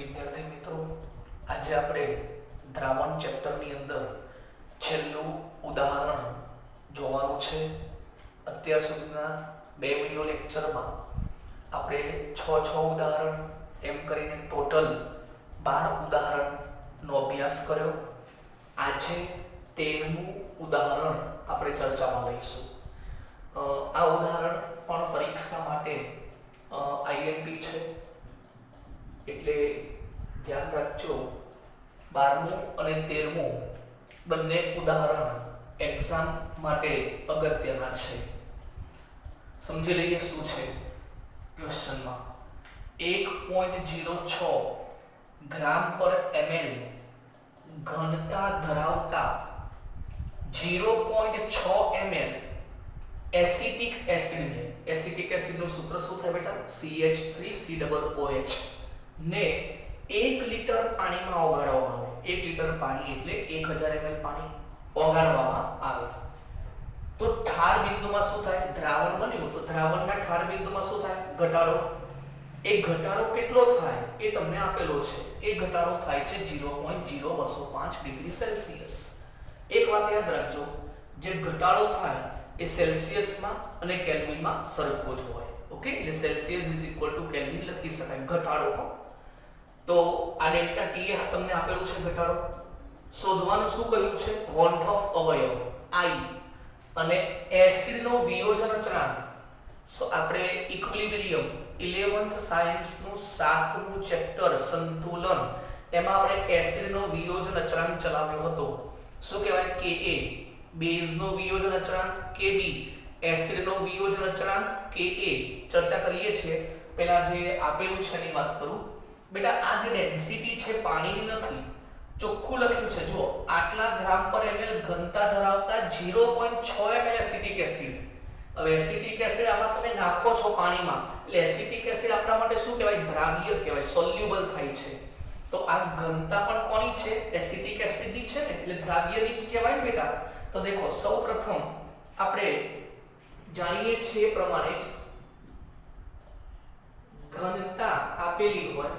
વિદ્યાર્થી મિત્રો, આજે આપણે દ્રાવણ ચેપ્ટરની અંદર છેલ્લું ઉદાહરણ જોવાનું છે. અત્યાર સુધીના બે વિડિયો લેક્ચરમાં આપણે 6 ઉદાહરણ એમ કરીને ટોટલ 12 ઉદાહરણનો અભ્યાસ કર્યો. આજે 13મું ઉદાહરણ આપણે ચર્ચામાં લઈશું. આ ઉદાહરણ પણ પરીક્ષા માટે આઈએમપી છે, એટલે ધ્યાન રાખજો. 12મું અને 13મું બંને ઉદાહરણ એક્ઝામ માટે અગત્યના છે. સમજી લઈએ શું છે ક્વેશ્ચનમાં. 1.06 ગ્રામ પર ml ઘનતા ધરાવતા 0.6 ml એસિટિક એસિડનું સૂત્ર શું થાય બેટા? CH3COOH ને 1 લિટર પાણીમાં ઓગાળવામાં આવે. 1 લિટર પાણી એટલે 1000 ml પાણી ઓગાળવામાં આવે તો ઠાર બિંદુમાં શું થાય? દ્રાવણ બન્યું તો દ્રાવણના ઠાર બિંદુમાં શું થાય? ઘટાડો. એ ઘટાડો કેટલો થાય એ તમને આપેલો છે. એ ઘટાડો થાય છે 0.0205 ડિગ્રી સેલ્સિયસ. એક વાત યાદ રાખજો, જે ઘટાડો થાય એ સેલ્સિયસમાં અને કેલ્વિનમાં સરખો જ હોય. ઓકે, એટલે સેલ્સિયસ કેલ્વિન લખી શકાય ઘટાડો. તો આ ડેલ્ટા TF તમને આપેલું છે ઘટાડો. શોધવાનું શું કહ્યું છે? વોન્ટ ઓફ અવયવ I અને એસિડનો વિયોજન અચળાંક. સો આપણે ઇક્વિલિબ્રિયમ 11th સાયન્સનું 7મું ચેપ્ટર સંતુલન, એમાં આપણે એસિડનો વિયોજન અચળાંક ચલાવ્યો હતો. શું કહેવાય? Ka. બેઝનો વિયોજન અચળાંક Kb, એસિડનો વિયોજન અચળાંક Ka. ચર્ચા કરીએ છીએ. પહેલા જે આપેલું છે એની વાત કરું. બેટા આ જે ડેન્સિટી છે પાણીની નથી, ચોખ્ખું લખ્યું છે. જો આટલા ગ્રામ પર ml ઘનતા ધરાવતા 0.6 ml એસિટિક એસિડ. હવે એસિટિક એસિડ આમાં તમે નાખો છો પાણીમાં, એટલે એસિટિક એસિડ આપણા માટે શું કહેવાય? દ્રાવ્ય કહેવાય, સોલ્યુબલ થાય છે. તો આ ઘનતા પણ કોની છે? એસિટિક એસિડની છે ને, એટલે દ્રાવ્યની જ કહેવાય ને બેટા. તો દેખો, સૌપ્રથમ આપણે જાણીએ છીએ એ પ્રમાણે જ ઘનતા આપેલી હોય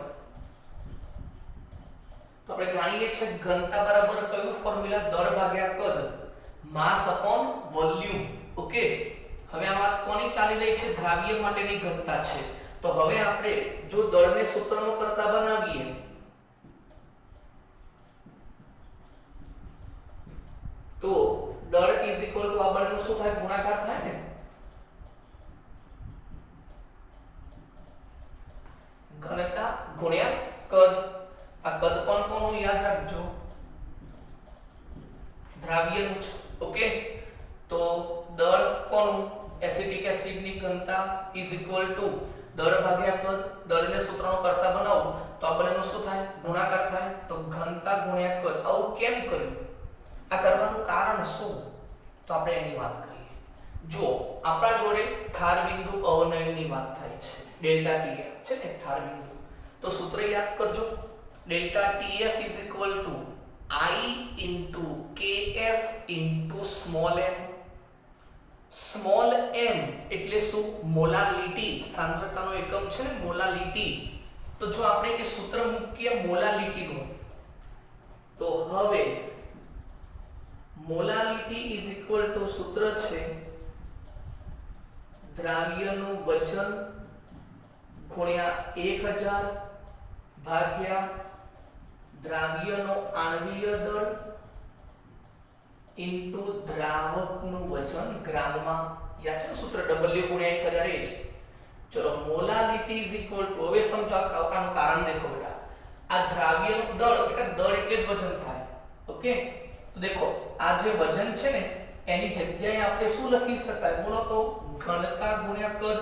તો આપણે જાણીએ છીએ ઘનતા બરાબર કયું ફોર્મ્યુલા? દળ ભાગ્યા કદ, માસ અપોન વોલ્યુમ. ઓકે, હવે આ વાત કોની ચાલી રહી છે? દ્રાવ્ય માટેની ઘનતા છે. તો હવે આપણે જો દળને સૂત્રનો કરતા બનાવીએ તો દળ આ બંનેનું શું થાય? ગુણાકાર થાય ને. ઘનતા ગુણ્યા કદ. આ કદ પણ કોનું? યાદ રાખજો, દ્રાવ્યનું છે. ઓકે, તો દળ કોનું? એસિટિક એસિડની ઘનતા દળ ભાગ્યા કદ. દળને સૂત્રનો કરતા બનાવો તો આ બંનેનું શું થાય? ગુણાકાર થાય. તો ઘનતા ગુણ્યા કદ. આવું કેમ કર્યું? આ કરવાનું કારણ શું? તો આપણે એની વાત કરીએ. જો આપણા જોડે ઠાર બિંદુ અવનયની વાત થાય છે, ડેલ્ટા TF છે ને ઠાર બિંદુ. તો સૂત્ર યાદ કરજો, delta TF I into KF into small m. Small m એટલે શું? મોલાલિટી. સાંદ્રતાનો એકમ છે ને મોલાલિટી. તો જો આપણે એ સૂત્ર મૂકીએ મોલાલિટીનું, તો હવે મોલાલિટી સૂત્ર છે દ્રાવ્યનું વજન ગુણ્યા 1000 ભાગ્યા દ્રાવ્યનો આણ્વીય દળ ઇન્ટુ દ્રાવકનું વજન ગ્રામમાં. યાદ છે સૂત્ર? W ગુણ્યા 1000 એ જ. ચલો, મોલાલિટી હવે સમજો આનું કારણ દેખો બેટા. આ દ્રાવ્યનું દળ, બેટા દળ એટલે જ વજન થાય. ઓકે, તો દેખો આ જે વજન છે ને એની જગ્યાએ આપણે શું લખી શકાય? બોલો તો ઘનતા ગુણ્યા કદ.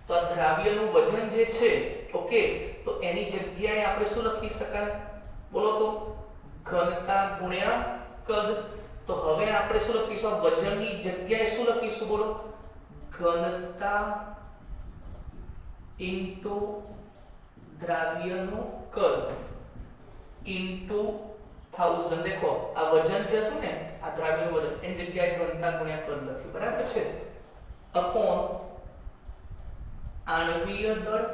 તો આ દ્રાવ્યનું વજન જે છે, ઓકે, તો એની જગ્યાએ આપણે શું લખી શકાય? બોલો તો ઘનતા ગુણ્યા કદ. તો હવે આપણે શું લખીશું? આ વજનની જગ્યાએ શું લખીશું? બોલો, ઘનતા ઇન્ટુ દ્રાવ્યનું કદ ઇન્ટુ 1000. દેખો આ વજન જે હતું ને, આ દ્રાવ્યનું વજન, એની જગ્યાએ ઘનતા ગુણ્યા કદ લખ્યું, બરાબર છે? અપોન આણ્વીય દળ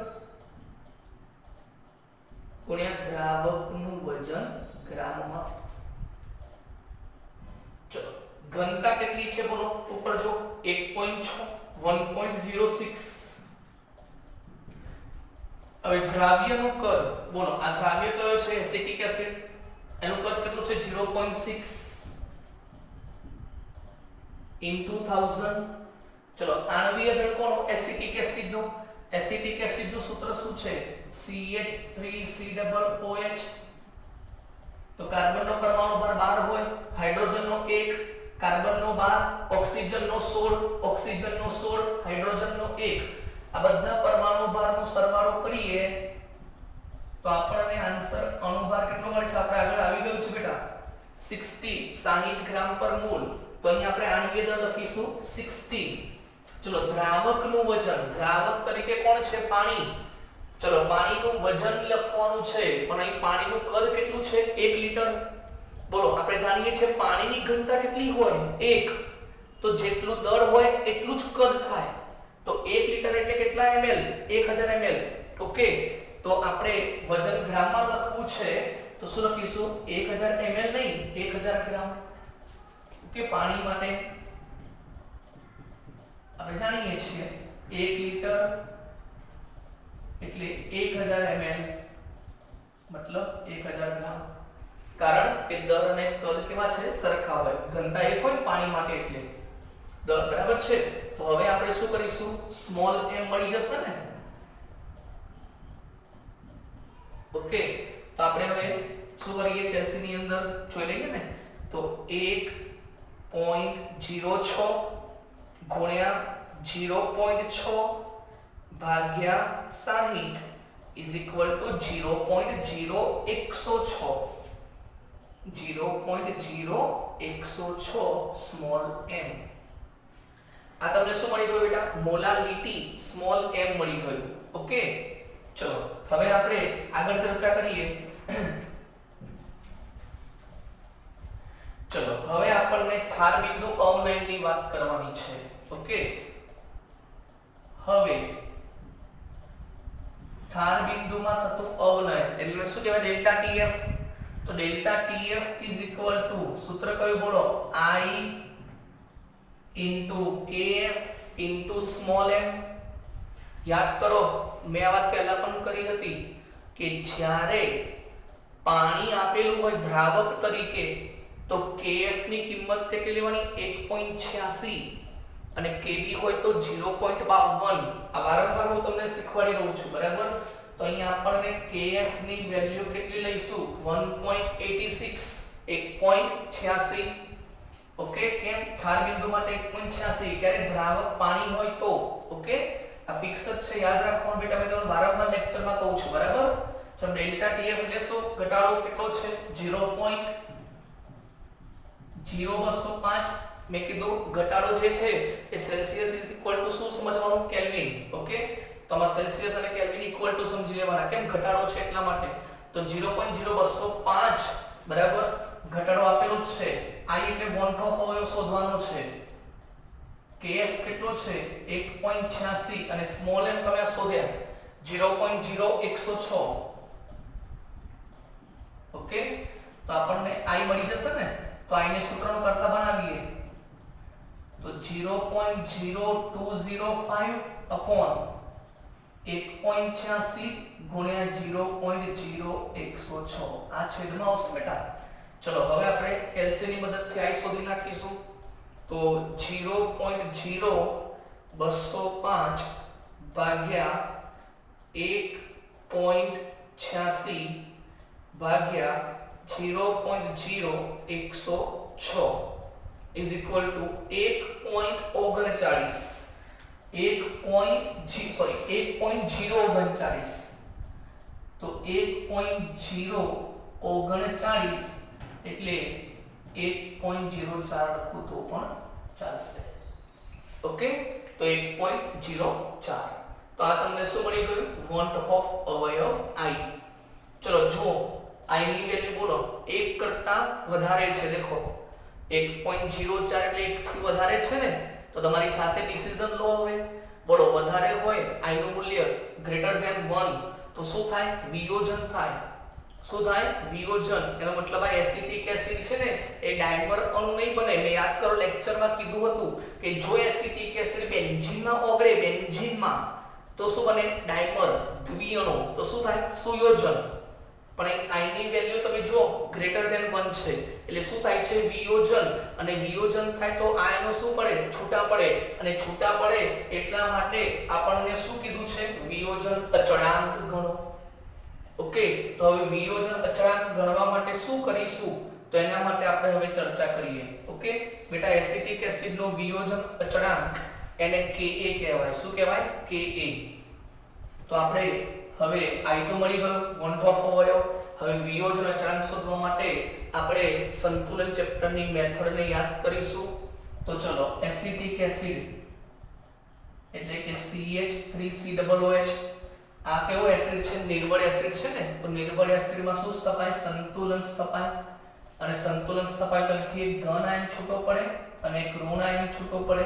ગુણ્યા દ્રાવકનું વજન ગ્રામમાં. ચલો ઘનતા કેટલી છે બોલો ઉપર જો 1.6 1.06. હવે દ્રાવ્યનું કદ બોલો આ દ્રાવ્ય કયો છે એસિટિક એસિડ એનું કદ કેટલું છે 0.6 into 1000. ચલો આણ્વીય દળ કોનો એસિટિક એસિડ નો સૂત્ર શું છે CH3COOH. તો કાર્બન નો પરમાણુ ભાર 12 હોય, હાઇડ્રોજન નો 1, કાર્બન નો 12, ઓક્સિજન નો 16, ઓક્સિજન નો 16, હાઇડ્રોજન નો 1. આ બધા પરમાણુ ભારનો સરવાળો કરીએ તો આપણને આન્સર અણુભાર કેટલો મળે છે આપણે આગળ આવી ગયું છે બેટા 60 ગ્રામ પર મોલ. તો અહીં આપણે આણ્વીય દળ લખીશું 60. ચલો દ્રાવકનું વજન, દ્રાવક તરીકે કોણ છે પાણી. ચલો પાણીનું વજન લખવાનું છે પણ અહીં પાણીનું કદ કેટલું છે 1 લિટર. બોલો આપણે જાણીએ છીએ પાણીની ઘનતા કેટલી હોય 1, તો જેટલું દળ હોય એટલું જ કદ થાય. તો 1 લિટર એટલે કેટલા ml 1000 ml. ઓકે તો આપણે વજન ગ્રામમાં લખવું છે તો શું લખીશું 1000 ml નહીં 1000 ગ્રામ. ઓકે પાણી માટે આપણે જાણીએ છીએ 1 લિટર એટલે 1000 ml મતલબ 1000 ગ્રામ. કારણ કે દર અને કદ કેવા છે સરખા હોય, ઘનતા એક હોય પાણી માટે એટલે દર બરાબર છે. તો હવે આપણે શું કરીશું સ્મોલ m મળી જશે ને. ઓકે તો આપણે હવે શું કરીએ કેલ્સી ની અંદર જોઈ લઈએ ને. તો 1.06 ગુણ્યા 0.6 ભાગ્યા 60 is equal to 0.0106 small m. આ તમને શું મળી ગયું બેટા મોલાલિટી સ્મોલ m મળી ગયું. ઓકે ચલો હવે આપણે આગળ ચર્ચા કરીએ. ચલો હવે આપણને ઠાર બિંદુ અવનયનની વાત કરવાની છે. ઓકે હવે ઠાર બિંદુમાં થતું અવનયન એટલે શું કહેવાય ડેલ્ટા TF. તો delta TF is equal to સૂત્ર કયું બોલો I into KF into small m. યાદ કરો મેં આ વાત પહેલા પણ કરી હતી કે જ્યારે પાણી આપેલું હોય દ્રાવક તરીકે તો KF ની કિંમત કેટલી લેવાની 1.86 અને KB હોય તો 0.52. આ વારંવાર હું તમને શીખવાડી રહ્યો છું બરાબર. તો અહીંયા આપણને KF ની વેલ્યુ કેટલી લઈશું 1.86 1.86. ઓકે કેમ ઠાર બિંદુ માટે 1.86 ક્યારે દ્રાવક પાણી હોય તો. ઓકે આ ફિક્સ જ છે યાદ રાખવાનું બેટા મેં તમને વારંવાર લેક્ચરમાં કહું છું બરાબર. તો ડેલ્ટા TF લેશો ઘટાડો કેટલો છે 0.0205. મેં કીધું ઘટાડો જે છે એ સેલ્સિયસ ઇઝ ઇક્વલ ટુ શું સમજવાનું કેલ્વિન. ઓકે તો આમાં સેલ્સિયસ અને કેલ્વિન ઇક્વલ ટુ સમજી લેવાના. કેમ ઘટાડો છે એટલા માટે. તો 0.0205 બરાબર ઘટાડો આપેલો જ છે. I એટલે વોન્ટ ઓફ અવયવ શોધવાનો છે. KF કેટલો છે 1.86 અને સ્મોલ m તમે શોધ્યા 0.0106. ઓકે તો આપણને I મળી જશે ને. તો I ને સૂત્રનો કરતા બનાવીએ તો 0.0205 upon 1.86 ગુણ્યા 0.0106 આ છેદમાં આવશે બેટા. ચલો હવે આપણે LCM ની મદદથી I શોધી નાખીશું. તો 0.0205 ભાગ્યા 1.86 ભાગ્યા 0.0106 is equal to 1.39 તો 1.039 એટલે 1.04 લખું તો પણ ચાલશે. ઓકે તો 1.04. તો આ તમને શું મળી ગયું વોન્ટ ઓફ અવયવ I. ચલો જો I ની વેલ્યુ બોલો 1 કરતા વધારે છે. દેખો 1.04 એટલે 1 થી વધારે છે ને. તો તમારી જાતે ડિસિઝન લો. હવે બોલો વધારે હોય I નું મૂલ્ય ગ્રેટર ધેન 1 તો શું થાય વિયોજન થાય. શું થાય વિયોજન, એનો મતલબ આ એસિટિક એસિડ છે ને એ ડાયમર અણુ નહીં બને. મેં યાદ કરો લેક્ચરમાં કીધું હતું કે જો એસિટિક એસિડ બેન્ઝીનમાં ઓગળે, બેન્ઝીનમાં, તો શું બને ડાયમર દ્વિઅણુ, તો શું થાય સુયોજન. પણ I ની વેલ્યુ તમે જો ગ્રેટર ધેન 1 છે એટલે શું થાય છે વિયોજન, અને વિયોજન થાય તો આયનો શું પડે છૂટા પડે, અને છૂટા પડે એટલા માટે આપણને શું કીધું છે વિયોજન અચળાંક ગણો. ઓકે, તો હવે વિયોજન અચળાંક ગણવા માટે શું કરીશું તો એના માટે આપણે હવે ચર્ચા કરીએ. ઓકે બેટા, એસિટિક એસિડ નો વિયોજન અચળાંક એને Ka કહેવાય. શું કહેવાય Ka. તો આપણે હવે I તો મળી ગયો વન ઓફ અવયવ. હવે વિયોજન અચળાંક શોધવા માટે આપણે સંતુલન ચેપ્ટરની મેથડને યાદ કરીશું. તો ચલો, એસિટિક એસિડ એટલે કે CH3COOH આ કેવો એસિડ છે નિર્બળ એસિડ છે ને, તો નિર્બળ એસિડમાં શું સ્થપાય સંતુલન સ્થપાય, અને સંતુલન સ્થપાય તો અહીંથી એક ધન આયન છૂટો પડે અને એક ઋણ આયન છૂટો પડે.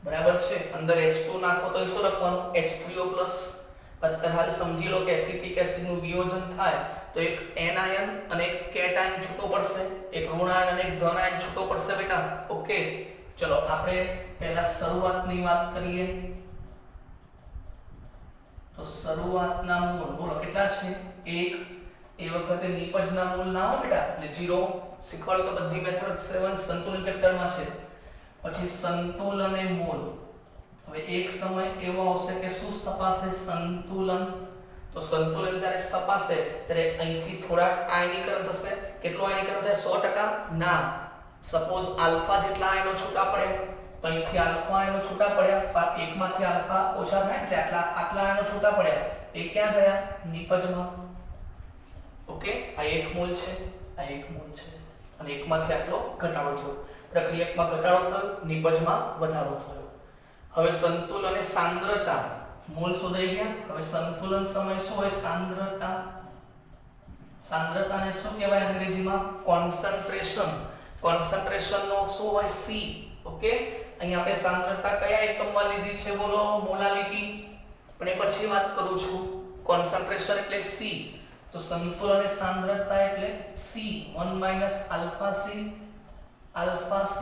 બરાબર છે, અંદર H2 નાખો તો શું લખવાનું H3O+. અત્યારે હાલ સમજી લો કે એસિટિક એસિડ નું વિયોજન થાય તો એક N આયન અને એક કેટ આયન છૂટો પડશે, એક ઋણ આયન અને એક ધન આયન છૂટો પડશે બેટા. ઓકે, ચલો આપણે પહેલા શરૂઆતની વાત કરીએ. તો શરૂઆતના મૂળ બોલો કેટલા છે 1. એ વખતે નિપજના મૂળ ના હોય બેટા એટલે 0. શીખવાડો તો બધી મેથડ 7 સંતુલન ચેપ્ટરમાં છે. પછી સંતુલને મૂળ. હવે એક સમય એવો આવશે કે શું તપાસે સંતુલન. તો સંતુલન જ્યારે તપાસે ત્યારે અહીંથી થોડાક આયનીકરણ થશે. કેટલું આયનીકરણ થાય 100%? ના, સપોઝ આલ્ફા જેટલા આયનો છૂટા પડે તો અહીંથી આલ્ફા આયનો છૂટા પડ્યા, એકમાંથી આલ્ફા ઓછા થાય એટલે આટલા આયનો છૂટા પડ્યા, એ ક્યાં ગયા નિપજમાં. ઓકે, આ એક મોલ છે, આ એક મોલ છે, અને એકમાંથી આટલો ઘટાડો થયો. પ્રક્રિયકમાં ઘટાડો થયો, નિપજમાં વધારો થયો. હવે સંતુલન અને સાંદ્રતા મોલ શોધાઈ ગયા. હવે સંતુલન સમય શું હોય સાંદ્રતા. સાંદ્રતાને શું કહેવાય અંગ્રેજીમાં કોન્સન્ટ્રેશન. કોન્સન્ટ્રેશન નો શું હોય C. ઓકે, અહીં આપણે સાંદ્રતા કયા એકમમાં લીધી છે બોલો મોલાલિટી, પણ એ પછી વાત કરું છું. કોન્સન્ટ્રેશન એટલે C, તો સંતુલન અને સાંદ્રતા એટલે C 1 - alpha C alpha C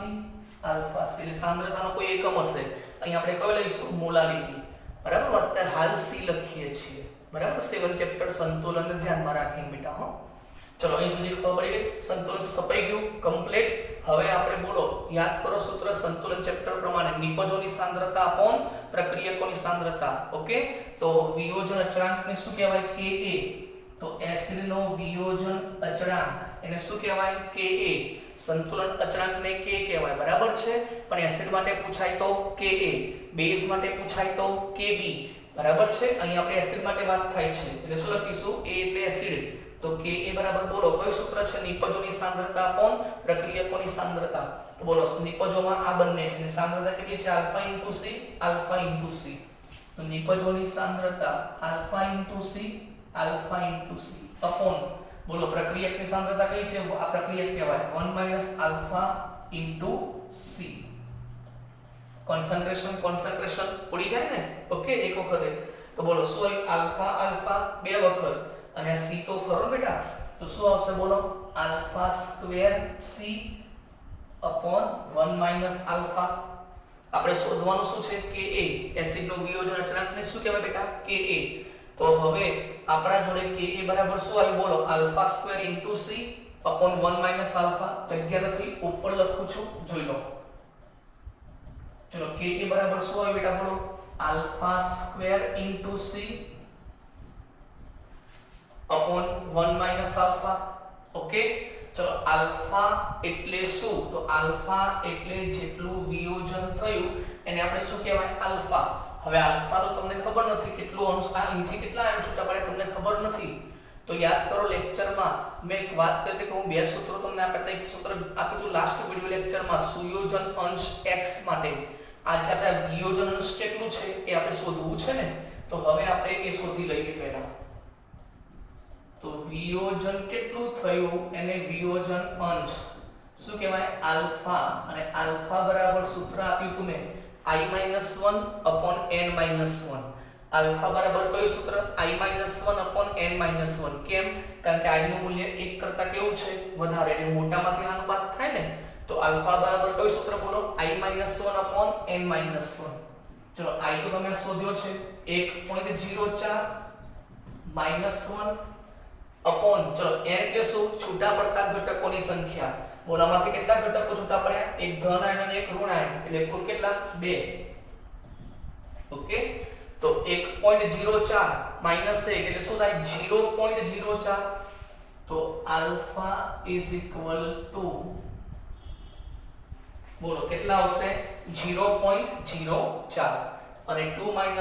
alpha C. એટલે સાંદ્રતાનો કોઈ એકમ હશે, અહીં આપણે કયો લઈશું મોલાલિટી. બરાબર, અત્યારે હાલ C લખીએ છીએ. બરાબર, 7 ચેપ્ટર સંતુલનને ધ્યાનમાં રાખીને બેટા. હો, ચલો અહીં સુધી ખબર પડી ગઈ. સંતુલન સ્થપાઈ ગયું કમ્પ્લીટ. હવે આપણે બોલો યાદ કરો સૂત્ર સંતુલન ચેપ્ટર પ્રમાણે નિપજોની સાંદ્રતા અપોન પ્રક્રિયકોની સાંદ્રતા. ઓકે, તો વિયોજન અચળાંકને શું કહેવાય Ka. તો એસિડનો વિયોજન અચળાંક એને શું કહેવાય Ka. સંતુલન અચળાંકને K કહેવાય. બરાબર છે, પણ એસિડ માટે પૂછાય તો Ka, બેઝ માટે પૂછાય તો Kb. બરાબર છે, અહીં આપણે એસિડ માટે વાત થાય છે એટલે શું લખીશું A એટલે એસિડ. તો Ka બરાબર બોલો કયું સૂત્ર છે નિપજોની સાંદ્રતા અપોન પ્રક્રિયકોની સાંદ્રતા. તો બોલો નિપજોમાં આ બંને છે અને સાંદ્રતા કેટલી છે આલ્ફા * C આલ્ફા * C. તો નિપજોની સાંદ્રતા alpha * C alpha * C upon બોલો પ્રક્રિયકની સાંદ્રતા કઈ છે આ પ્રક્રિયક કહેવાય 1 - આલ્ફા * C. કોન્સન્ટ્રેશન ઉડી જાય ને. ઓકે, એક વખતે તો બોલો શું હોય આલ્ફા આલ્ફા બે વખત અને C તો ખરો બેટા, તો શું આવશે બોલો alpha square C upon 1 - alpha. આપણે શોધવાનું શું છે Ka. એસિડનું વિયોજન અચળાંકને શું કહેવાય બેટા Ka. તો હવે આપણા જોડે Ka બરાબર શું આવ્યું બોલો alpha square * C upon 1 - alpha. જગ્યા નથી, ઉપર લખું છું જોઈ લો. ચલો Ka બરાબર શું આવ્યું બેટા બોલો alpha square * C upon 1 - alpha. Okay, ચલો આલ્ફા એટલે શું, તો આલ્ફા એટલે જેટલું વિયોજન થયું એને આપણે શું કહેવાય આલ્ફા. હવે આલ્ફા તો તમને ખબર નથી કેટલું અંશ આ અહીંથી કેટલા આયન છૂટા પડે તમને ખબર નથી. તો યાદ કરો લેક્ચરમાં મેં એક વાત કરી હતી કે હું બે સૂત્રો તમને આપ્યા હતા. એક સૂત્ર આપ્યું હતું લાસ્ટ વિડિયો લેક્ચરમાં સુયોજન અંશ x માટે. આજે આપણે વિયોજન અંશ કેટલું છે એ આપણે શોધવું છે ને, તો હવે આપણે એ શોધી લઈએ પહેલા. તો વિયોજન કેટલું થયું એને વિયોજન અંશ શું કહેવાય આલ્ફા, અને આલ્ફા બરાબર સૂત્ર આપ્યું તું મેં I - 1 upon n - 1. આલ્ફા બરાબર કયું સૂત્ર i - 1 / n - 1 કેમ કારણ કે i નું મૂલ્ય 1 કરતા કેવું છે વધારે એટલે મોટામાંથી નાનું બાદ થાય ને તો આલ્ફા બરાબર કયું સૂત્ર બોલો i - 1 / n - 1 ચલો i તો તમે શોધ્યો છે 1.04 -1 अपॉन चलो n એટલે શું છૂટા પડતા ઘટકોની સંખ્યા બોલામાંથી કેટલા ઘટકો છૂટા પડ્યા એક ધન આયન અને એક ઋણ આયન એટલે કુલ કેટલા 2 ઓકે તો 1.04 માઈનસ 1 એટલે શું થાય 0.04 તો આલ્ફા ઇઝ ઇક્વલ ટુ બોલો કેટલા આવશે 0.04 અને 2 - 1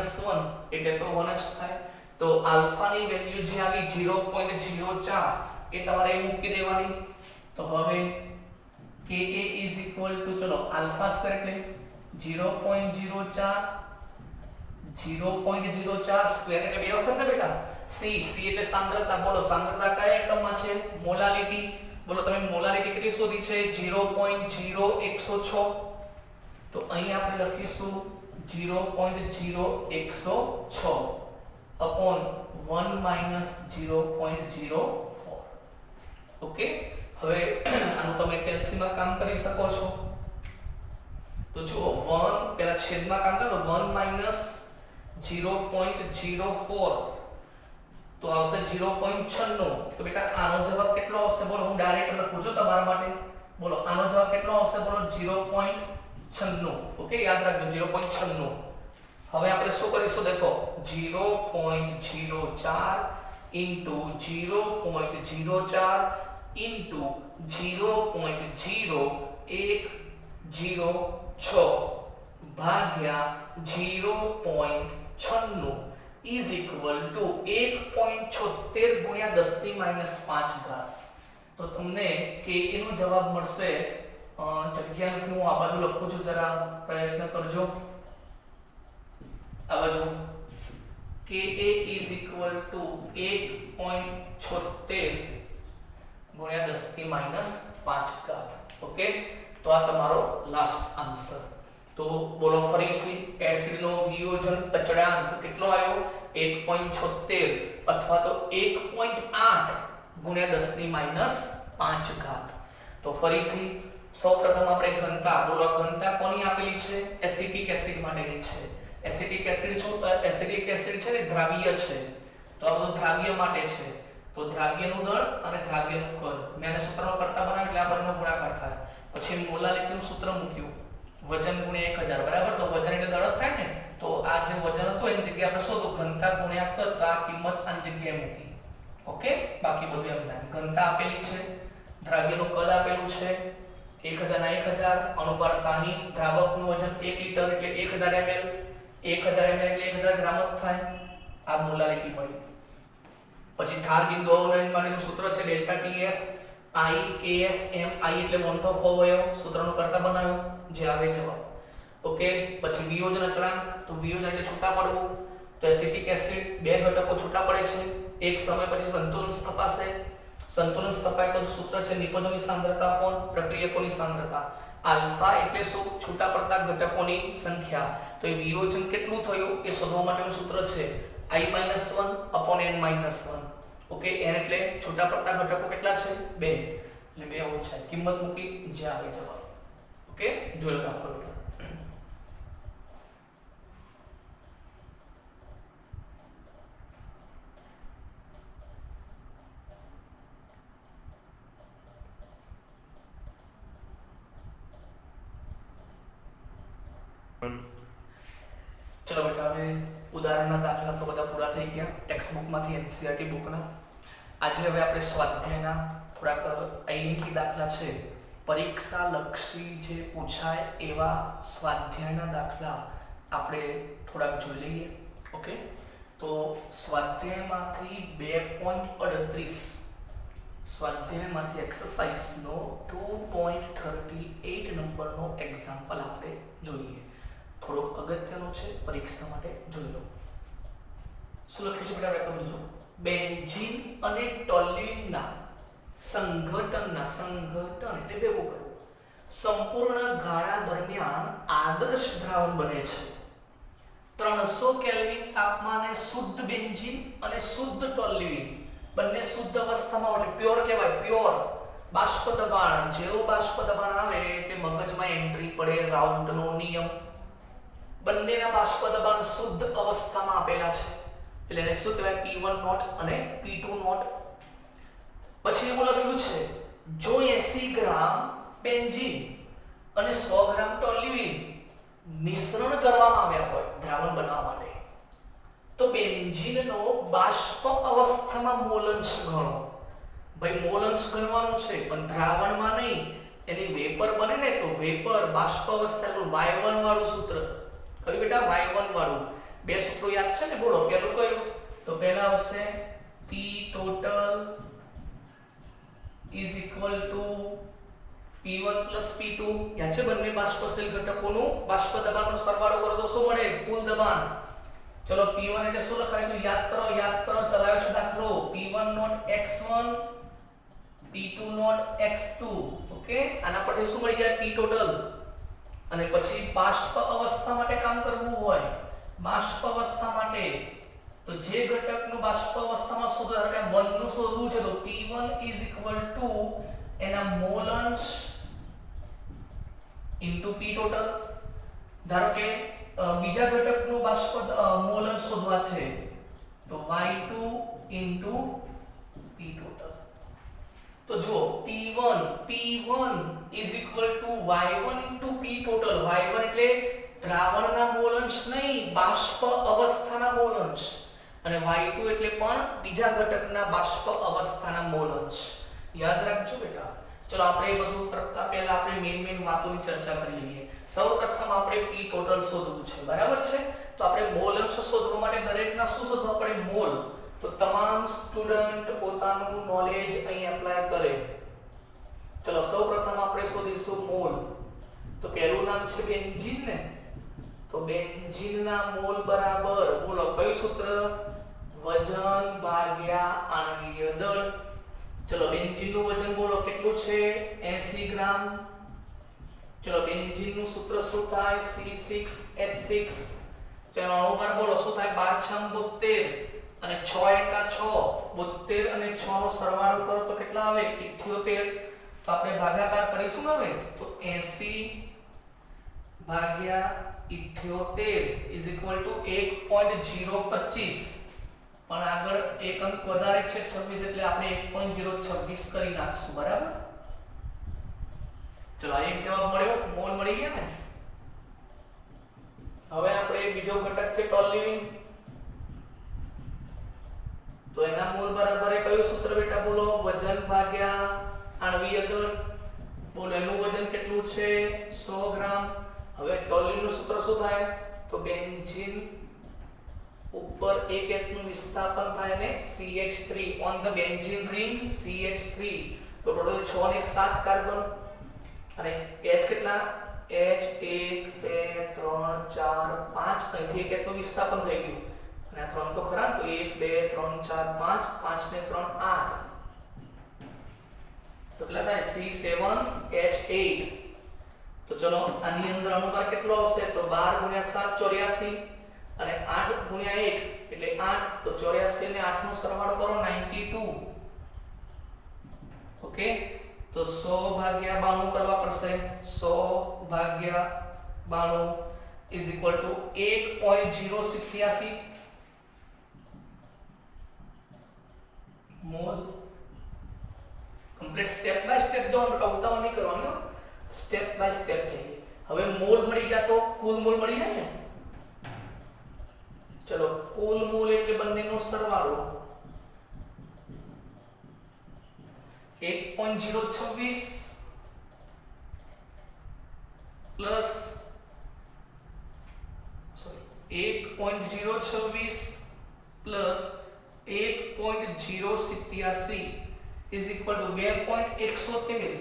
એટલે તો 1 જ થાય તો આલ્ફા ની વેલ્યુ જે આવી 0.04 એ તમારે મૂકી દેવાની તો હવે ka ઇઝ ઇક્વલ ટુ ચલો આલ્ફા સ્ક્વેર એટલે 0.04 સ્ક્વેર એટલે બે વખત ને બેટા c એટલે સાંદ્રતા બોલો સાંદ્રતા કયા એકમમાં છે મોલારિટી બોલો તમે મોલારિટી કેટલી શોધી છે 0.0106 તો અહીં આપણે લખીશું 0.0106 upon 1 minus 0.04 ઓકે હવે આનું તમે કેલ્સીમાં કામ કરી શકો છો તો જો 1 પેલા છેદમાં કામ કરો 1 minus 0.04 તો આવશે 0.96 તો બેટા આનો જવાબ કેટલો આવશે બોલો હું ડાયરેક્ટ લખું છું તમારા માટે બોલો આનો જવાબ કેટલો આવશે બોલો 0.96 ઓકે યાદ રાખજો 0.96 હવે આપણે શું કરીશું દેખો 0.04 into 0.04 into 0.0106 ભાગ્યા 0.96 is equal to 1.76 ગુણ્યા 10 ની -5 ઘાત તો તમને કે એનો જવાબ મળશે જગ્યા નથી હું આ બાજુ લખું છું જરા પ્રયત્ન કરજો આ બાજુ ka is equal to 1.76 ગુણ્યા 10 ની -5 ઘાત ઓકે તો આ તમારો લાસ્ટ આન્સર તો બોલો ફરીથી એસિડ નો વિયોજન અચળાંક કેટલો આવ્યો 1.76 અથવા તો 1.8 ગુણ્યા 10 ની -5 ઘાત તો ફરીથી સૌપ્રથમ આપણે ઘનતા બોલો ઘનતા કોની આપેલી છે એસિટિક એસિડ માટેની છે એસિટિક એસિડ છે ને દ્રાવ્ય છે તો આ બધું દ્રાવ્ય માટે છે તો દ્રાવ્યનું દળ અને દ્રાવ્યનું કદ મેં આને સૂત્રનો કરતા બનાવ્યો એટલે આ બંનેનો ગુણાકાર થાય પછી મોલારિટીનું સૂત્ર મૂક્યું વજન ગુણ્યા 1000 બરાબર તો વજન એટલે દળ જ થાય ને તો આ જે વજન હતું એની જગ્યાએ આપણે શોધો ઘનતા ગુણ્યા કદ તો આ કિંમત આની જગ્યાએ મૂકી ઓકે બાકી બધું એમ થાય ઘનતા આપેલી છે દ્રાવ્યનું કદ આપેલું છે 1000 ના 1000 અનુપાર 60 દ્રાવકનું વજન 1 લિટર એટલે 1000 ml 1000 ml એટલે 1000 ગ્રામ જ થાય આ મોલારિટી મળી પછી ઢાર બિંદુ અવનયન માટેનું સૂત્ર છે delta TF I KF M I એટલે મોન્ટ ઓફ અવયવ સૂત્રનો કરતા બનાવ્યો જે આવે જવાબ ઓકે પછી વિયોજન અચળાંક તો વિયોજન એટલે છૂટા પડવું તો એસિટિક એસિડ બે ઘટકો છૂટા પડે છે એક સમય પછી સંતુલન સ્થપાશે સંતુલન સ્થપાય તો સૂત્ર છે નિપજોની સાંદ્રતા કોણ પ્રક્રિયકોની સાંદ્રતા આલ્ફા એટલે શું છૂટા પડતા ઘટકોની સંખ્યા તો એ વિયોજન કેટલું થયું એ શોધવા માટેનું સૂત્ર છે i - 1 upon n - 1 okay n એટલે છૂટા પડતા ઘટકો કેટલા છે 2 એટલે 2 ઓછા કિંમત મૂકી જે આવે જવાબ ઓકે જોઈ લો દાખલો ચલો બેટા હવે ઉદાહરણના દાખલા તો બધા પૂરા થઈ ગયા ટેક્સ્ટ બુકમાંથી NCERT બુકના આજે હવે આપણે સ્વાધ્યાયના થોડાક આઈડેન્ટિટી દાખલા છે પરીક્ષા લક્ષી જે પૂછાય એવા સ્વાધ્યાયના દાખલા આપણે થોડાક જોઈ લઈએ ઓકે તો સ્વાધ્યાયમાંથી 2.38 સ્વાધ્યાયમાંથી એક્સરસાઇઝ નો 2.38 નંબરનો એક્ઝામ્પલ આપણે જોઈએ થોડોક અગત્યનો છે પરીક્ષા માટે જોઈ લો શું લખ્યું છે બેટા રકમ જો બેન્ઝીન અને ટોલ્યુઇનના સંઘટન એટલે ભેગું કરવું સંપૂર્ણ ગાળા દરમિયાન આદર્શ દ્રાવણ બને છે 300 કેલ્વિન તાપમાને શુદ્ધ બેન્ઝીન અને શુદ્ધ ટોલ્યુઇન બંને શુદ્ધ અવસ્થામાં એટલે પ્યોર કહેવાય, પ્યોર બાષ્પ દબાણ. જેવું બાષ્પ દબાણ આવે એટલે મગજમાં એન્ટ્રી પડે રાઉન્ડનો નિયમ. બંનેના બાષ્પ દબાણ શુદ્ધ અવસ્થામાં આપેલા છે એટલે એને શું કહેવાય? P1 નોટ અને P2 નોટ. પછી એવું લખ્યું છે જો 80 ગ્રામ બેન્ઝીન અને 100 ગ્રામ ટોલ્યુઇન મિશ્રણ કરવામાં આવ્યા હોય દ્રાવણ બનાવવા માટે તો બેન્ઝીનનો બાષ્પ અવસ્થામાં મોલંશ ગણો. ભાઈ મોલંશ ગણવાનું છે પણ દ્રાવણમાં નહીં, એની વેપર બને ને તો વેપર બાષ્પ અવસ્થા એટલે Y1 વાળું સૂત્ર. કયું બેટા? Y1 વાળું. બે સૂત્રો યાદ છે ને? બોલો પહેલું કયું? તો પહેલા આવશે P total is equal to P1 plus P2. યાદ છે? બંને બાષ્પશીલ ઘટકોનું બાષ્પ દબાણનો સરવાળો કરો તો શું મળે? કુલ દબાણ. ચલો P1 એટલે શું લખાય? તો યાદ કરો ચલાવ્યો છે દાખલો. P1 not x1 P2 not x2. Okay, આના પરથી શું મળી જાય? P total. અને પછી બાષ્પ અવસ્થા માટે કામ કરવું હોય, બાષ્પ અવસ્થા માટે તો જે ઘટકનું બાષ્પ અવસ્થામાં શોધો કે 1 નું શોધવું છે તો P1 is equal to એના મોલંશ into P total. ધારો કે બીજા ઘટકનું બાષ્પ મોલંશ શોધવા છે તો Y2 into P total. તો જો P1 is equal to Y1 into P total. Y1 એટલે દ્રાવણના મોલંશ નહીં, બાષ્પ અવસ્થાના મોલંશ. અને Y2 એટલે પણ બીજા ઘટકના બાષ્પ અવસ્થાના મોલંશ. યાદ રાખજો બેટા. ચલો આપણે એ બધું કરતા પહેલા આપણે મેઈન વાતોની ચર્ચા કરી લઈએ. સૌપ્રથમ આપણે P total શોધવું છે, બરાબર છે? તો આપણે મોલંશ શોધવા માટે દરેકના શું શોધવા પડે? મોલ. તો તમામ સ્ટુડન્ટ પોતાનું નોલેજ અહીં એપ્લાય કરે. ચલો સૌપ્રથમ આપણે શોધીશું મોલ. તો પહેલું નામ છે બેન્ઝીન ને, તો બેન્ઝીનના મોલ બરાબર બોલો કયું સૂત્ર? વજન ભાગ્યા આણ્વીય દળ. ચલો બેન્ઝીનનું વજન બોલો કેટલું છે? 80 ગ્રામ. ચલો બેન્ઝીનનું સૂત્ર શું થાય? C6H6. તેનો અણુભાર બોલો શું થાય? 12 72 અને 6 એકા 6. 72 અને 6 નો સરવાળો કરો તો કેટલા આવે? 78. તો આપણે ભાગાકાર કરીશું ને હવે તો 80 ભાગ્યા 78 is equal to 1.025. પણ આગળ એક અંક વધારે છે 26 એટલે આપણે 1.026 કરી નાખશું, બરાબર? ચલો આ એક જવાબ મળ્યો, મોલ મળી ગયા ને. હવે આપણે બીજો ઘટક છે ટોલ્યુઇન. તો એના મોલ બરાબર કયું સૂત્ર બેટા? બોલો વજન ભાગ્યા આણ્વીય દળ. બોલો એનું વજન કેટલું છે? 100 ગ્રામ. હવે ટોલ્યુઇનનું સૂત્ર શું થાય? તો બેન્ઝીન ઉપર એક એકનું વિસ્થાપન થાય ને CH3 on the benzene ring CH3. તો ટોટલ 6 ને 7 કાર્બન અને H કેટલા? H 1 2 3 4 5 અહીંથી એક એકનું વિસ્થાપન થઈ ગયું અને આ 3 તો ખરા તો 1 2 3 4 5 5 ને 3 8. તો કેટલા થાય? C7H8. તો ચલો આની અંદર અણુભાર કેટલો આવશે? તો 12 * 7 84 અને 8 * 1 એટલે 8. તો 84 ને 8 નો સરવાળો કરો 92. ઓકે, તો 100 ભાગ્યા 92 કરવા પડશે. 100 ભાગ્યા 92 is equal to 1.087 mole. Complete step by step જો ઉતાવળ નહીં કરવાની, સ્ટેપ બાય સ્ટેપ જઈએ. હવે મોલ મળી ગયા તો કુલ મોલ મળી જાય ને. ચલો કુલ મોલ એટલે બંનેનો સરવાળો 1.026 plus 1.026 plus 1.087 is equal to 2.173.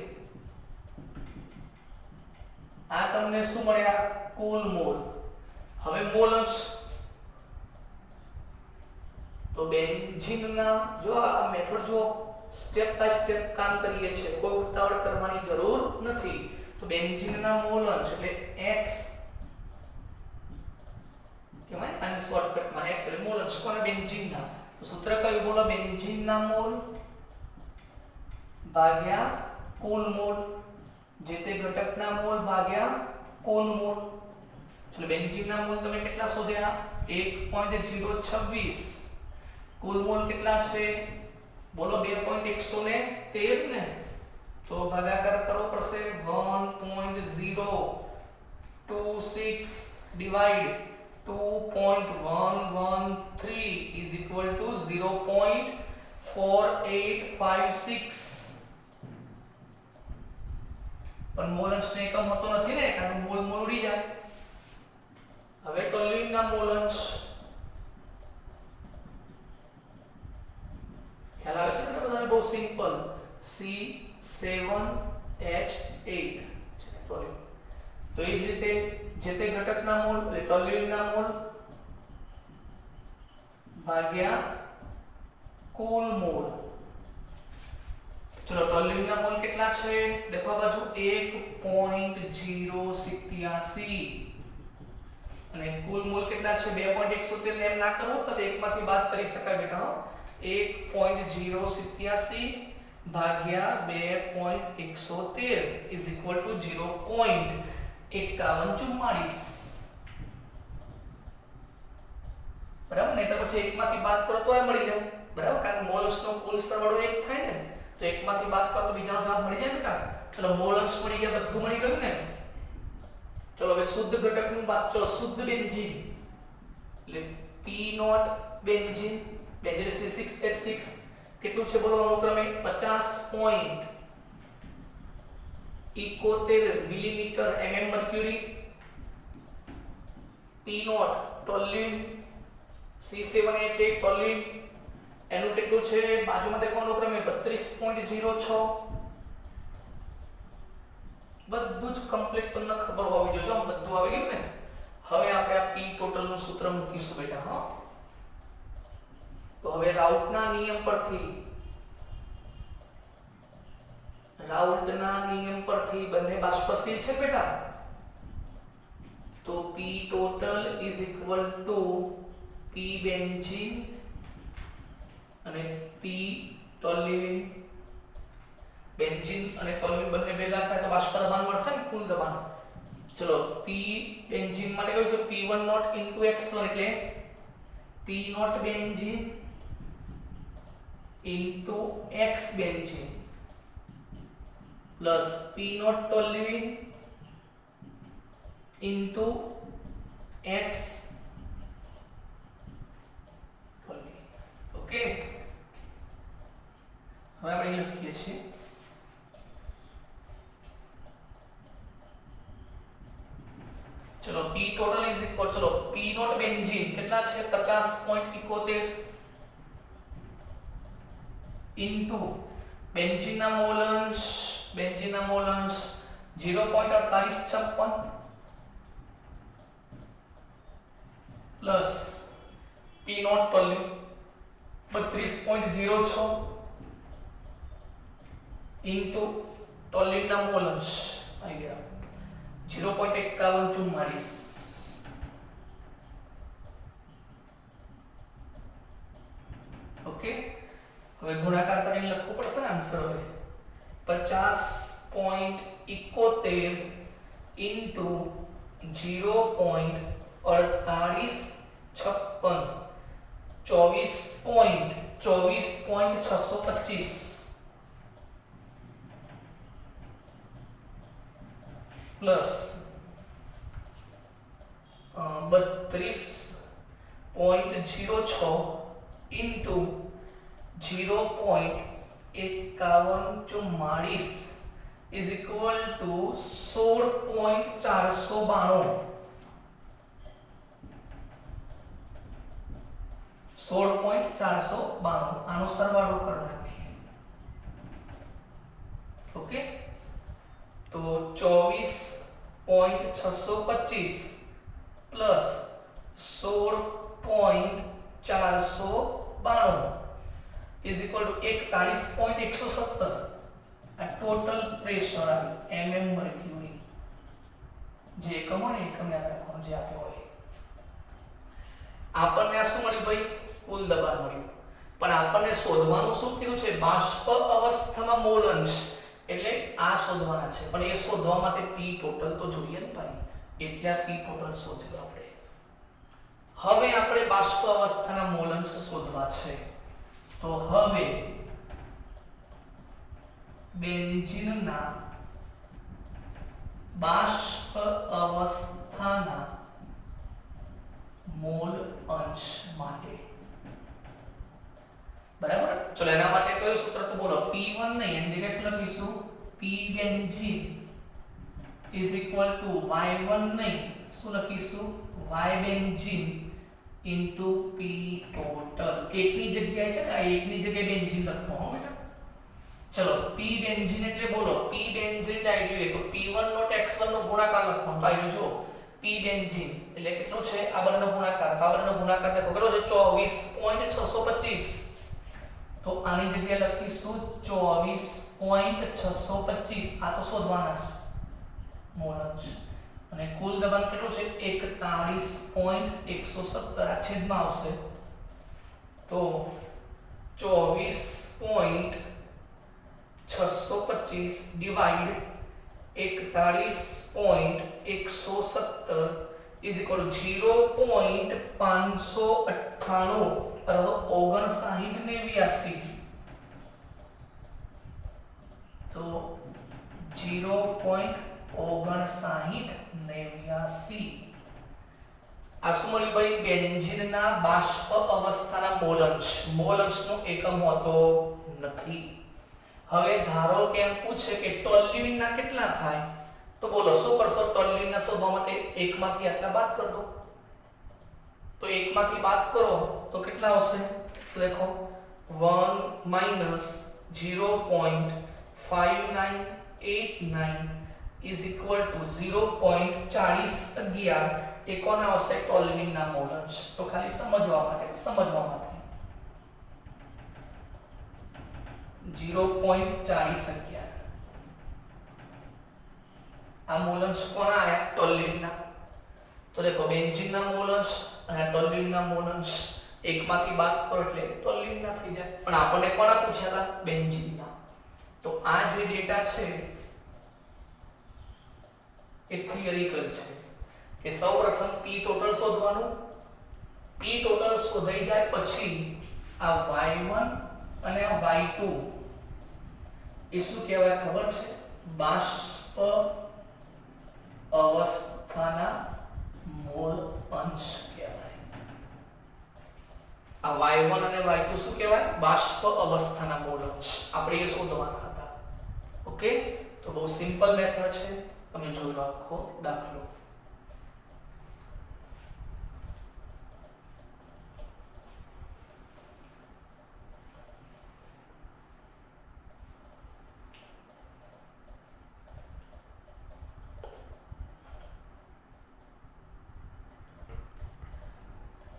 આ તમને શું મળ્યા? કુલ મોલ. હવે મોલંશ તો બેન્ઝીનના જો આ મેથડ જો સ્ટેપ બાય સ્ટેપ કામ કરીએ છીએ, કોઈ ઉતાવળ કરવાની જરૂર નથી. તો બેન્ઝીનના મોલંશ એટલે X કહેવાય અને શોર્ટકટમાં x એટલે મોલન્સ કોના બેન્ઝીનના તો સૂત્ર કયું બોલો બેન્ઝીનના મોલ ભાગ્યા કુલ મોલ જે તે ઘટકના મોલ ભાગ્યા કુલ મોલ ચલો બેન્ઝીનના મોલ તમે કેટલા શોધ્યા 1.026 કુલ મોલ કેટલા છે બોલો 2.113 ને તો ભાગાકાર કરવો પડશે 1.026 ડિવાઇડ 2.113 is equal to 0.4856 પણ મોલન્સ ને એકમ હોતો નથી ને કારણ મોલ મોલ ઉડી જાય હવે ટોલ્યુઇન ના મોલન્સ ખ્યાલ આવે છે ને બધાને બહુ સિમ્પલ C7H8 ટોલ્યુઇન તો એ જ રીતે જે તે ઘટકના મોલ એટલે ટોલ્યુઇનના મોલ ભાગ્યા કુલ મોલ ચલો ટોલ્યુઇનના મોલ કેટલા છે દેખો આ બાજુ 1.087 અને કુલ મોલ કેટલા છે 2.113 ને એમ ના કરવું તો એકમાંથી બાદ કરી શકાય બેટા 1.087 ભાગ્યા 2.113 is equal to 0.5144 બરાબર ને તો પછી એકમાંથી બાદ કરો તો મળી જાય બરાબર કારણ મોલન્સ નો કુલ સરવાળો 1 થાય ને તો એકમાંથી બાદ કરો તો બીજાનો જવાબ મળી જાય બેટા ચલો મોલન્સ મળી ગયા બધું મળી ગયું ને ચલો હવે શુદ્ધ ઘટકનું બાદ ચલો શુદ્ધ બેન્ઝીન એટલે P0 બેન્ઝીન બેન્ઝીન C6H6 કેટલું છે બોલો અનુક્રમે 50.71 millimetre mm mercury P0 toluene C7H8 toluene એનું કેટલું છે બાજુમાં દેખો અનુક્રમે 32.06 બધું જ કમ્પ્લીટ તમને ખબર હોવી જોઈએ જો બધું આવી ગયું ને હવે આપણે આ P ટોટલ નું સૂત્ર મૂકીશું બેટા હા તો હવે રાઉટના નિયમ પરથી બંને બાષ્પશીલ છે બેટા તો P total is equal to P benzene અને P toluene બેન્ઝીન અને ટોલ્યુઇન બંને ભેગા થાય તો બાષ્પ દબાણ મળશે ને કુલ દબાણ ચલો P બેન્ઝીન માટે કયું છે P1 not into X1 એટલે P not benzene into X benzene plus P not toluene into X toluene okay હવે આપણે લખીએ છીએ चलो P total is equal चलो P not बेंजीन કેટલા છે 50.71 into बेंजीन ના મોલન્સ 0.4856 plus P not toluene 32.06 into toluene ના મોલન્સ આવી ગયા 0.5144 ઓકે હવે ગુણાકાર કરીને લખવું પડશે ને આન્સર હવે 50.71 into 0.4856 24.625 plus 32.06 into 0.5144 is equal to 16.492 આનો સરવાળો કરી નાખીએ ઓકે तो 24.625 प्लस 16.492 इज इक्वल टू 41.170 आ टोटल प्रेशर आ mm मर्क्यूरी जे एकम હોય ને એકમ યાદ રાખવાનું જે આપ્યો હોય આપણને આ શું મળ્યું ભાઈ? કુલ દબાણ મળ્યું. પણ આપણને શોધવાનું શું કીધું છે? બાષ્પ અવસ્થામાં મોલ અંશ. એટલે આ શોધવાના છે. પણ એ શોધવા માટે P ટોટલ તો જોઈએ ને ભાઈ. એટલે આ P ટોટલ શોધ્યું આપણે. હવે આપણે બાષ્પ અવસ્થાના મોલ અંશ શોધવા છે. તો હવે બેન્ઝીનના બાષ્પ અવસ્થાના મોલ અંશ માટે, બરાબર? ચલો એના માટે કયું સૂત્ર તો બોલો. P1 નહીં, એની જગ્યાએ શું લખીશું? P benzene is equal to Y1 નહીં, શું લખીશું? Y benzene into P total. એકની જગ્યાએ છે ને, આ એકની જગ્યાએ બેન્ઝીન લખવાનું બેટા. ચલો P બેન્ઝીન એટલે બોલો P બેન્ઝીન આઈડિયો તો P1 નોટ X1 નો ગુણાકાર લખવાનો. તો આઈડિયો જો P બેન્ઝીન એટલે કેટલું છે? આ બંનેનો ગુણાકાર. તો આ બંનેનો ગુણાકાર દેખો કેટલો છે? 24.625. તો આની જગ્યાએ લખીશું 24.625. આ તો શોધવાના છે મોલ અંશ. અને કુલ દબાણ કેટલું છે? 41.117. આ છેદમાં આવશે તો 24.625 ડિવાઇડ 41.117 ઇઝ ઇક્વલ ટુ 0.598 અથવા 59 તો 0.59 આ શું મળ્યું ભાઈ? બેન્ઝીનના બાષ્પ અવસ્થાના મોલ અંશ. મોલ અંશનો એકમ હોતો નથી. હવે ધારો કે એમ પૂછે કે ટોલ્યુઇનના કેટલા થાય, તો બોલો શું કરશો? ટોલ્યુઇનના શોધવા માટે એકમાંથી આટલા બાદ કરી દો. તો એકમાંથી બાદ કરો તો કેટલા આવશે? તો દેખો 1 minus 0.5989 is equal to 0.4011. એ કોના આવશે? ટોલ્યુઇનના મોલ અંશ. તો ખાલી સમજવા માટે 0.4011 આ મોલ અંશ કોના આયા? ટોલ્યુઇનના. તો દેખો બેન્ઝીનના મોલ અંશ અને ટોલ્યુઇનના મોલ અંશ એકમાંથી બાદ કરો એટલે ટોલ્યુઇનના થઈ જાય. પણ આપણને કોના પૂછ્યા હતા? બેન્ઝીનના. તો આ જે ડેટા છે એ થિયરિકલ છે કે સૌપ્રથમ P ટોટલ શોધવાનું. P ટોટલ શોધાઈ જાય પછી આ Y1 અને આ Y2 એ શું કહેવાય ખબર છે? બાષ્પ અવસ્થાના મોલ અંશ કહેવાય. આ Y1 અને Y2 શું કહેવાય? બાષ્પ અવસ્થાના મોલ અંશ. આપણે એ શોધવાના હતા. ઓકે, તો બહુ સિમ્પલ મેથડ છે. તમે જોઈ લો આખો દાખલો.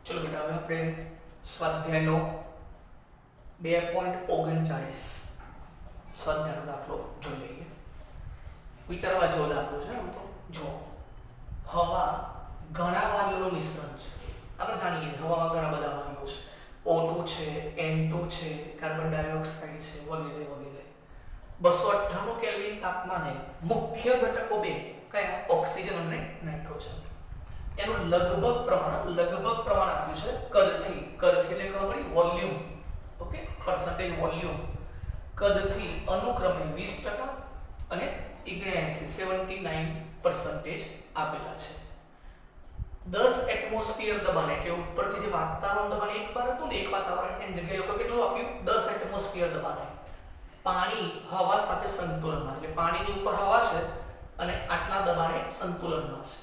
ચલો બેટા હવે આપણે સ્વાધ્યાયનો 2.39 સ્વાધ્યાયનો દાખલો જોઈ લઈએ. વિચારવા જેવો દાખલો છે. આમ તો જો હવા ઘણા વાયુઓનું મિશ્રણ છે. આપણે જાણીએ હવામાં ઘણા બધા વાયુઓ છે. O2 છે, N2 છે, કાર્બન ડાયોક્સાઇડ છે વગેરે વગેરે. 298 કેલ્વિન તાપમાને મુખ્ય ઘટકો બે કયા? ઓક્સિજન અને નાઇટ્રોજન. એનું લગભગ પ્રમાણ આપ્યું છે કદથી. એટલે ખબર પડી વોલ્યુમ. Okay, percentage volume. કદથી અનુક્રમે 20% અને 79% આપેલા છે. 10 એટમોસ્ફિયર દબાણ એટલે ઉપરથી જે વાતાવરણ દબાણ એક વાર હતું ને, એક વાતાવરણ એની જગ્યાએ લોકો કેટલું આપ્યું? 10 એટમોસ્ફિયર દબાણ. પાણી હવા સાથે સંતુલનમાં છે. એટલે પાણીની ઉપર હવા છે અને આટલા દબાણે સંતુલનમાં છે.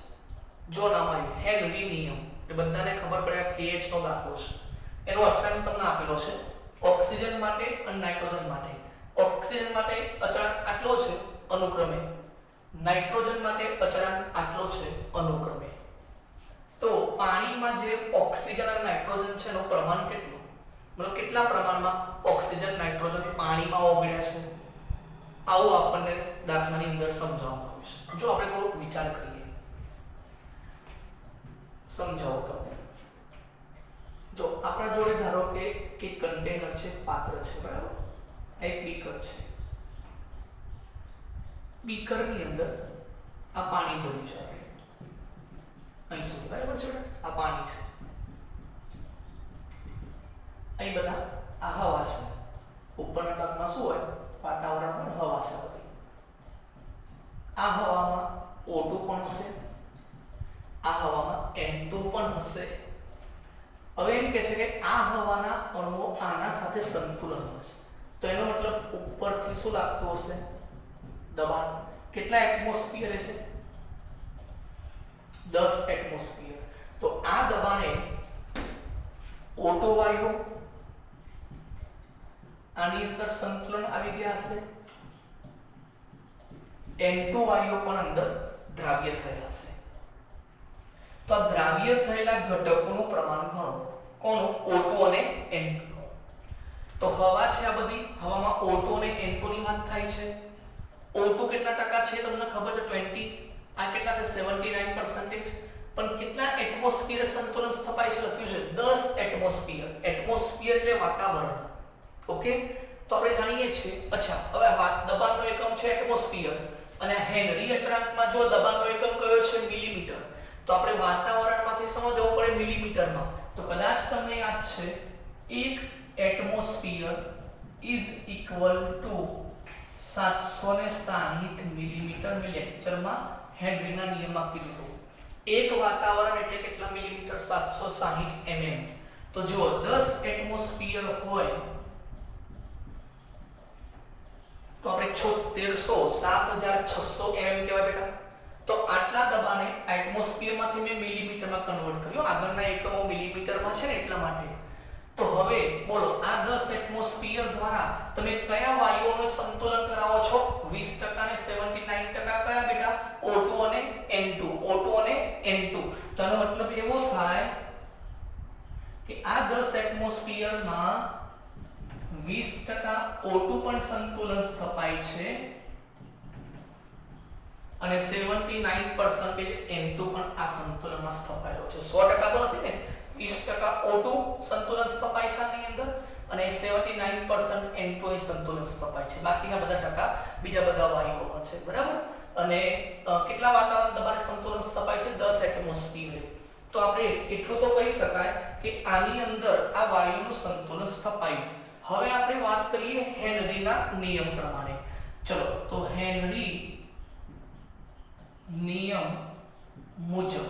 જો નામ આવ્યું હેનરી નિયમ. એટલે બધાને ખબર પડે આ KH નો દાખલો છે. એનો અચળાંક તમને આપેલો છે ઓક્સિજન માટે અને નાઇટ્રોજન માટે. ઓક્સિજન માટે અચળાંક આટલો છે અનુક્રમે, નાઇટ્રોજન માટે અચળાંક આટલો છે અનુક્રમે. તો પાણીમાં જે ઓક્સિજન અને નાઇટ્રોજન છે એનું પ્રમાણ કેટલું? મતલબ કેટલા પ્રમાણમાં ઓક્સિજન નાઇટ્રોજન પાણીમાં ઓગળ્યા છે? આવું આપણને દાખલાની અંદર સમજાવવામાં આવ્યું છે. જો આપણે થોડોક વિચાર કરીએ, સમજાવો તમને. જો આપણા જોડે ધારો કે એક કન્ટેનર છે, પાત્ર છે, બરાબર, એક બીકર છે, બીકરની અંદર આ પાણી ભર્યું છે, આપણે અહીં સુધી, બરાબર છે, આ પાણી છે, અહીં બધા આ હવા છે, ઉપરના ભાગમાં શું હોય, વાતાવરણમાં હવા છે બધી, આ હવામાં O2 પણ હશે, આ હવામાં N2 પણ હશે. હવે એમ કહે છે કે આ હવાના અણુઓ આના સાથે સંતુલનમાં છે, તો એનો મતલબ ઉપરથી શું લાગતું હશે, દબાણ. કેટલા એટમોસ્ફિયર છે, 10 એટમોસ્ફિયર. તો આ દબાણે O2 વાયુ આની અંદર સંતુલન આવી ગયા હશે, N2 વાયુઓ પણ અંદર દ્રાવ્ય થયા હશે. તો આ દ્રાવ્ય થયેલા ઘટકોનું પ્રમાણ ગણો, કોનું, O2 અને N2. તો હવા છે આ બધી, હવામાં O2 અને N2 ની વાત થાય છે. O2 કેટલા ટકા છે તમને ખબર છે, 20. આ કેટલા છે, 79%. પણ કેટલા એટમોસ્ફિયર સંતુલન સ્થપાય છે લખ્યું છે, 10 એટમોસ્ફિયર. એટમોસ્ફિયર એટલે વાતાવરણ. ઓકે, તો આપણે જાણીએ છીએ. અચ્છા, હવે દબાણનો એકમ છે એટમોસ્ફિયર, અને હેનરી અચળાંકમાં જો દબાણનો એકમ કયો છે, મિલીમીટર. તો આપણે વાતાવરણમાંથી સમજવું પડે મિલીમીટરમાં. તો કદાચ તમને યાદ છે, 1 atmosphere is equal to 760 millimetre. મેં લેક્ચરમાં હેનરીના નિયમમાં કીધું, એક વાતાવરણ એટલે કેટલા મિલીમીટર, 760 mm. તો જો 10 એટમોસ્ફિયર હોય તો આપણે 7600 mm કહેવાય બેટા. તો આટલા દબાણે એટમોસ્ફિયરમાંથી મેં મિલીમીટરમાં કન્વર્ટ કર્યો, આગળના એકમો મિલીમીટરમાં છે ને એટલા માટે. તો હવે બોલો, આ 10 એટમોસ્ફિયર દ્વારા તમે કયા વાયુઓનું સંતુલન કરાવો છો, 20% અને 79% કયા બેટા, O2 અને N2. O2 અને N2. તો આનો મતલબ એવો થાય કે આ 10 એટમોસ્ફિયરમાં 20% O2 પણ સંતુલન સ્થપાય છે અને 79% N2 પણ આ સંતુલનમાં સ્થપાયેલો છે. 100% તો નથી ને, 20% O2 સંતુલન સ્થપાય છે આની અંદર અને 79% N2 એ સંતુલન સ્થપાય છે. બાકીના બધા ટકા બીજા બધા વાયુઓમાં છે, બરાબર. અને કેટલા વાતાવરણ દબાણે સંતુલન સ્થપાય છે, 10 એટમોસ્ફિયર. તો આપણે એટલું તો કહી શકાય કે આની અંદર આ વાયુનું સંતુલન સ્થપાયું. હવે આપણે વાત કરીએ હેનરીના નિયમ પ્રમાણે. ચલો, તો હેનરી નિયમ મુજબ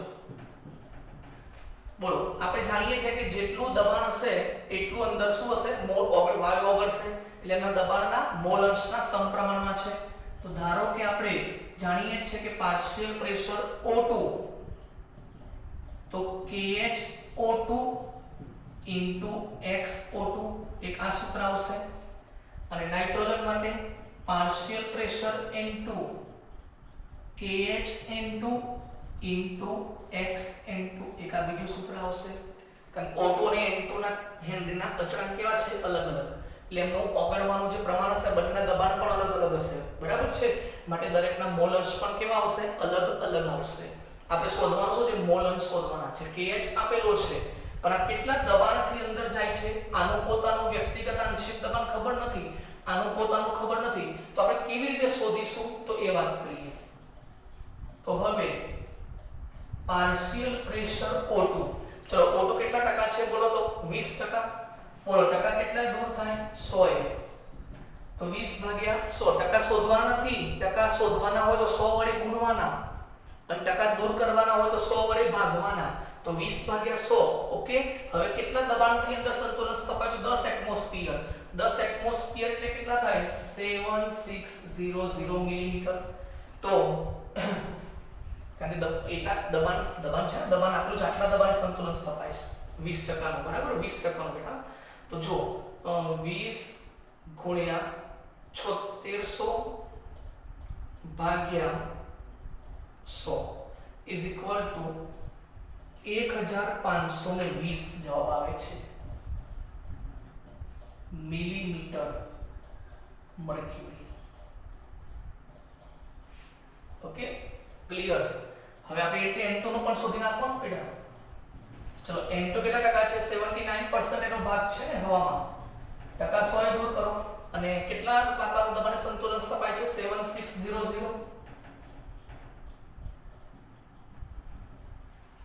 બોલો, આપણે જાણીએ છીએ કે જેટલું દબાણ હશે એટલું અંદર શું હશે, મોલ વાયુ ઓગળશે, એટલે એના દબાણના મોલ અંશના સમપ્રમાણમાં છે. તો ધારો કે આપણે જાણીએ છીએ કે પાર્શિયલ પ્રેશર O2 તો KHO2 XO2, એક આ સૂત્ર આવશે. અને નાઇટ્રોજન માટે partial pressure N2 KHN2 XN2, એક આ બીજું સૂત્ર આવશે. કારણ O2 અને N2 ના હેનરીના અચળાંક કેવા છે, અલગ અલગ, એટલે એમનું ઓગળવાનું જે પ્રમાણ હશે બંનેના દબાણ પણ અલગ અલગ હશે, બરાબર છે. માટે દરેકના મોલ અંશ પણ કેવા આવશે, અલગ અલગ આવશે. આપણે શોધવાનું શું છે, મોલ અંશ શોધવાના છે. KH આપેલો છે પણ આ કેટલા દબાણથી અંદર જાય છે, આનું પોતાનું વ્યક્તિગત આંશિક દબાણ ખબર નથી, આનું પોતાનું ખબર નથી. તો આપણે કેવી રીતે શોધીશું, તો એ વાત કરીએ. તો હવે પાર્શિયલ પ્રેશર O2, ચલો O2 કેટલા ટકા છે બોલો, તો 20%. બોલો ટકા કેટલા દૂર થાય, 100. તો 20 ભાગ્યા 100. ટકા શોધવાના નથી, ટકા શોધવાના હોય તો 100 વડે ગુણવાના, અને ટકા દૂર કરવાના હોય તો 100 વડે ભાગવાના. તો 20 ભાગ્યા 100. ઓકે, હવે કેટલા દબાણથી અંદર સંતુલન સ્થપાય, 10 એટમોસ્ફિયર. 10 એટમોસ્ફિયર એટલે કેટલા થાય, 7600 મિલીમીટર. તો કારણ કે એટલા દબાણ છે, દબાણ આટલું જ, આટલા દબાણે સંતુલન સ્થપાય છે 20% નું, બરાબર, 20% બેટા. તો જો 20 ગુણ્યા 7600 ભાગ્યા 100 ઇઝ ઇક્વલ ટુ 1520 જવાબ આવે છે મિલીમીટર મર્ક્યુરી. Okay, clear. હવે આપણે એટલે N2 નું પણ શોધી નાખવાનું બેટા. ચલો N2 કેટલા ટકા છે 79% એનો ભાગ છે ને હવામાં ટકા 100 દૂર કરો અને કેટલા વાતાવરણ દબાણે સંતુલન સ્થપાય છે 7600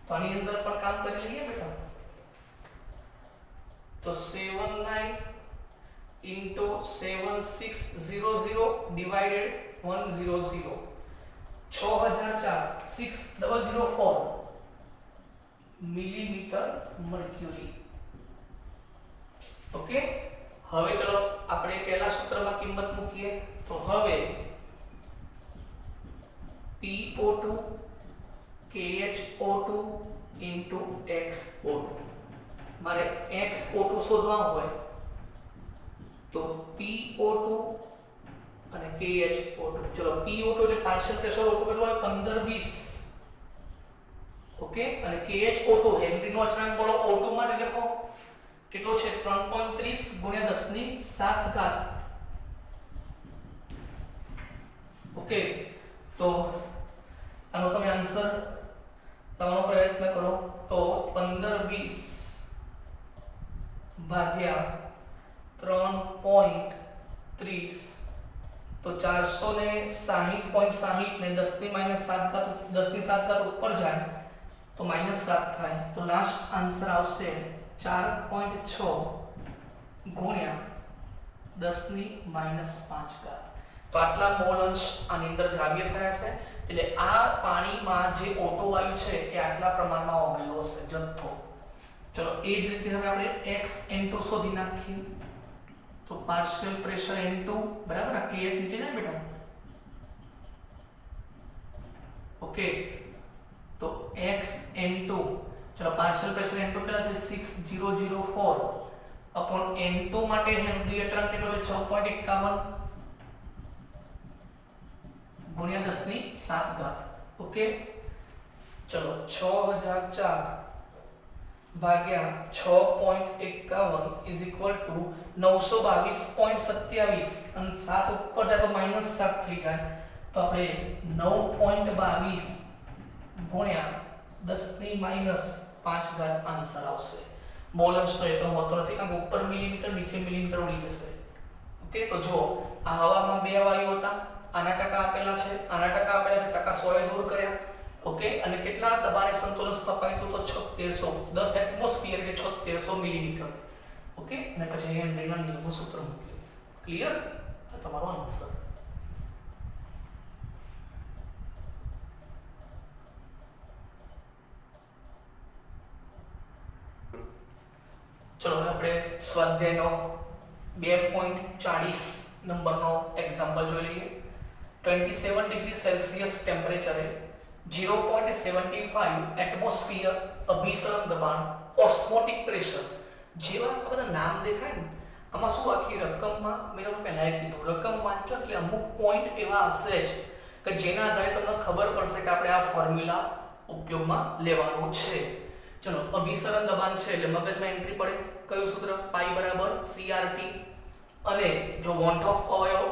તો આની અંદર પણ કામ કરી લઈએ બેટા તો 79 into 7600 divided 100 6004 millimetre mercury okay હવે ચલો આપણે પહેલા સૂત્રમાં કિંમત મૂકીએ તો હવે PO2 KHO2 into XO2 મારે XO2 શોધવા હોય તો PO2 અને KHO2 ચલો PO2 એટલે પાર્શિયલ પ્રેશર O2 કેટલો હોય 15-20 ઓકે અને KHO2 હેનરી નો અચળાંક બોલો O2 માટે લખો કેટલો છે 3.30 ગુણ્યા 10 ની 7 ઘાત ઓકે તો આનો તમે આન્સર લાવવાનો પ્રયત્ન કરો તો 15-20 ભાગ્યા 3.30 તો 460.60 ને 10 ની -7 ઘાત 10 ની 7 ઘાત ઉપર જાય તો -7 થાય તો લાસ્ટ આન્સર આવશે 4.6 ગુણ્યા 10 ની -5 ઘાત તો આટલા મોલ અંશ આની અંદર દ્રાવ્ય થયા છે એટલે આ પાણીમાં જે O2 વાયુ છે એ આટલા પ્રમાણમાં ઓગળેલો હશે જથ્થો ચલો એ જ રીતે હવે આપણે x N2 શોધી નાખીએ તો પાર્શિયલ પ્રેશર N2 બરાબર આ ક્લિયર નીચે જાય બેટા ઓકે તો x N2 ચલો પાર્શિયલ પ્રેશર N2 કેટલા છે 6004 upon N2 માટે હેનરી અચળાંક કેટલો છે 6.51 ગુણ્યા 10 ની 7 ઘાત ઓકે ચલો 6004 ભાગ્યા 6.51 is equal to 922.27 અને 7 ઉપર જાય તો -7 થઈ જાય તો આપણે 9.22 ગુણ્યા 10 ની -5 ઘાત આન્સર આવશે મોલ અંશનો એકમ હોતો નથી કારણ કે ઉપર મિલીમીટર નીચે મિલીમીટર ઉડી જશે ઓકે તો જો આ હવામાં બે વાયુ હતા આના ટકા આપેલા છે આના ટકા આપેલા છે ટકા 100 દૂર કર્યા ઓકે અને કેટલા દબાણે સંતુલન સ્થપાયું તો 7600 10 એટમોસ્ફિયર એટલે 7600 મિલીમીટર ઓકે અને પછી હેનરીના નિયમનું સૂત્ર મૂક્યું ક્લિયર આ તમારો આન્સર ચલો આપણે સ્વાધ્યાયનો 2.40 નંબરનો એક્ઝામ્પલ જોઈ લઈએ 27 ડિગ્રી સેલ્સિયસ ટેમ્પરેચરે 0.75 એટમોસ્ફિયર અભિસરણ દબાણ ઓસ્મોટિક પ્રેશર જેવા બધા નામ દેખાય ને આમાં શું આખી રકમમાં મેં તમને પહેલા કીધું રકમ વાંચો એટલે અમુક પોઈન્ટ એવા હશે જ કે જેના આધારે તમને ખબર પડશે કે આપણે આ ફોર્મ્યુલા ઉપયોગમાં લેવાનું છે ચલો અભિસરણ દબાણ છે એટલે મગજમાં એન્ટ્રી પડે કયું સૂત્ર પાઈ બરાબર CRT અને જો વોન્ટ ઓફ અવયવ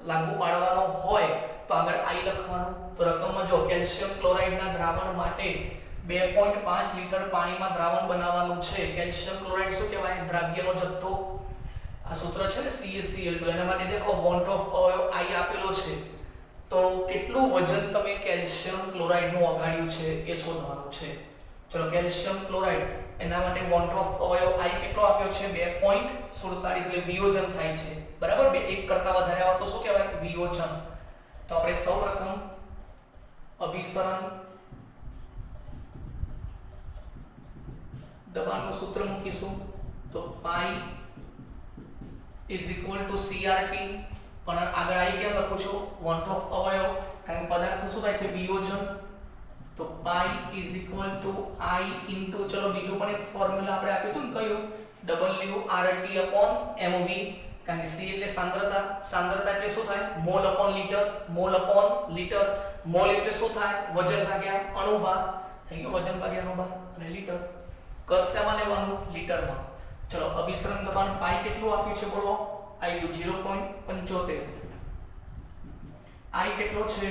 લાગુ પાડવાનો હોય તો આગળ I લખવાનું તો રકમમાં જો કેલ્શિયમ ક્લોરાઇડના દ્રાવણ માટે 2.5 લિટર પાણીમાં દ્રાવણ બનાવવાનું છે કેલ્શિયમ ક્લોરાઇડ શું કહેવાય દ્રાવ્યનો જથ્થો આ સૂત્ર છે ને CaCl2 એના માટે દેખો વોન્ટ ઓફ અવયવ I આપેલો છે તો કેટલું વજન તમે કેલ્શિયમ ક્લોરાઇડનું ઓગાળ્યું છે એ શોધવાનું છે ચલો કેલ્શિયમ ક્લોરાઇડ એના માટે વોન્ટ ઓફ અવયવ I કેટલો આપ્યો છે 2.47 એટલે વિયોજન થાય છે બરાબર બે એક કરતા વધારે આવે તો શું કહેવાય વિયોજન તો આપણે સૌપ્રથમ અભિસરણ દબાણનું સૂત્ર મૂકીશું તો પાઈ CRT પણ આગળ I કેમ લખું છું વોન્ટ ઓફ અવયવ કારણ પદાર્થનું શું થાય છે વિયોજન તો પાઈ I ચલો બીજું પણ એક ફોર્મ્યુલા આપણે આપ્યું હતું ને કયું WRT/mv કારણ કે C એટલે સાંદ્રતા સાંદ્રતા એટલે શું થાય મોલ અપોન લિટર મોલ એટલે શું થાય વજન ભાગ્યા અણુભાર થઈ ગયો વજન ભાગ્યા અણુભાર અને લિટર કદ શેમાં લેવાનું લિટરમાં ચલો અભિસરણ દબાણ પાઈ કેટલું આપ્યું છે બોલો આવ્યું 0.75 I કેટલો છે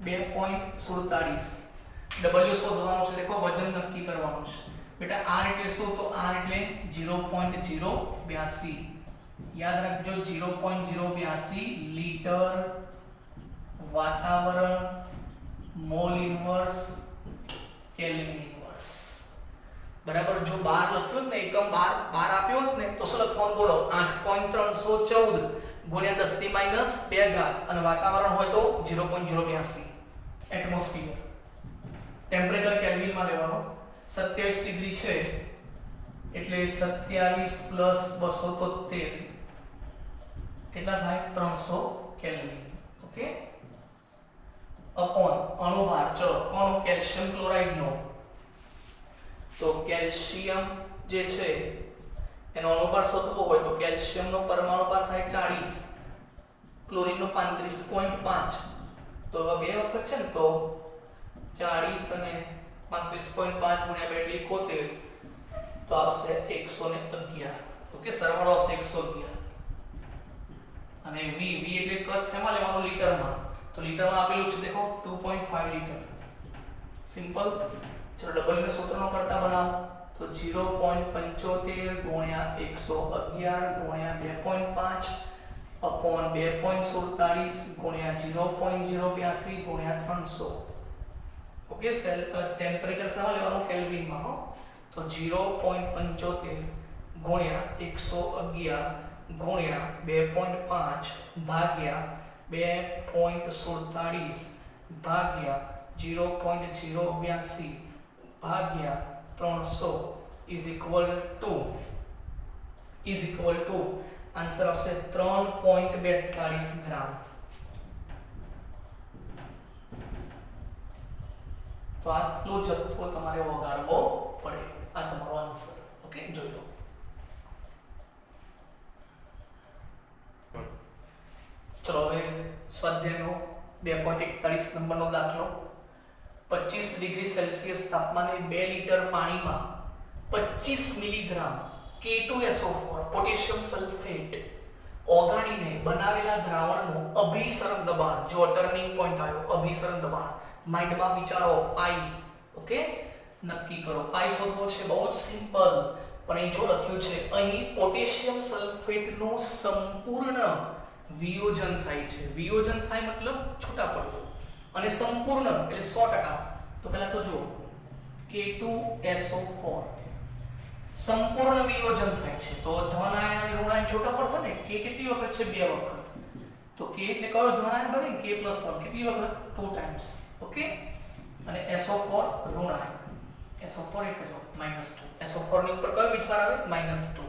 2.47 W શોધવાનું છે દેખો વજન નક્કી કરવાનું છે બેટા r એટલે શું? તો r એટલે 0.082 યાદ રાખજો 0.082 લીટર વાતાવરણ મોલ ઇન્વર્સ કેલ્વિન ઇન્વર્સ બરાબર. જો 12 લખ્યો ને એકમ 12 આપ્યો હોત ને તો શું લખવાનું બોલો? 8.314 ગુણ્યા 10 ની માઈનસ 2 ઘાત અને વાતાવરણ હોય તો 0.082 એટમોસ્ફિયર. ટેમ્પરેચર કેલ્વિન માં લેવાનો. 27 ડિગ્રી છે એટલે 27 પ્લસ 273 કેટલા થાય? 300 કેલ્વિન. ઓકે અપોન અણુભાર ચલો કોનો? કેલ્શિયમ ક્લોરાઇડ નો. તો કેલ્શિયમ જે છે એનો અણુભાર શોધવો હોય તો કેલ્શિયમ નો પરમાણુ ભાર થાય 40, ક્લોરીન નો 35.5. તો આ બે વખત છે ને તો 40 અને 35.5 ગુણ્યા 2 એટલે 71 તો આવશે 111. ઓકે સરવાળો આવશે 111. અને v એટલે કદ શેમાં લેવાનું? લીટરમાં. તો લીટરમાં આપેલું છે દેખો 2.5 લીટર. સિમ્પલ. ચલો ડબલ ને સૂત્રનો કરતા બનાવો તો 0.75 ગુણ્યા 111 ગુણ્યા 2.5 અપોન 2.47 ગુણ્યા 0.082 ગુણ્યા 300. ઓકે સેલ ટેમ્પરેચર શેમાં લેવાનું? કેલ્વિન માં. હો તો 0.75 ગુણ્યા 111 ગુણ્યા 2.5 ભાગ્યા 2.47 ભાગ્યા 0.082 ભાગ્યા 300 ઇઝ ઇક્વલ ટુ આન્સર આવશે 3.42 ગ્રામ. તો આટલો જથ્થો તમારે વગાડવો પડે. આ તમારો આન્સર. ઓકે જોઈ લો. ચલો હવે સ્વાધ્યાયનો 2.41 નંબરનો દાખલો. 25 ડિગ્રી સેલ્સિયસ તાપમાને 2 લીટર પાણીમાં 25 મિલીગ્રામ K2SO4 પોટેશિયમ સલ્ફેટ ઓગાળીને બનાવેલા દ્રાવણનું અભિસરણ દબાણ. જો ટર્નિંગ પોઈન્ટ આવ્યો અભિસરણ દબાણ. માઇન્ડમાં વિચારો પાઈ. ઓકે નક્કી કરો. પાઈ શોધવો છે બહુ જ સિમ્પલ. પણ એ જો લખ્યું છે અહીં પોટેશિયમ સલ્ફેટનું સંપૂર્ણ વિયોજન થાય છે. વિયોજન થાય મતલબ છૂટા પડવું અને સંપૂર્ણ એટલે 100%. તો પહેલા તો જો K2SO4 સંપૂર્ણ વિયોજન થાય છે તો ધન આયન અને ઋણ આયન છૂટા પડશે ને. K કેટલી વખત છે? 2 વખત. તો K એટલે કયો ધન આયન બને? K+1 કેટલી વખત? 2 ટાઈમ્સ. ઓકે અને SO4 ઋણ આયન. SO4 એટલે જો -2. SO4 ની ઉપર કયો વિચાર આવે? -2.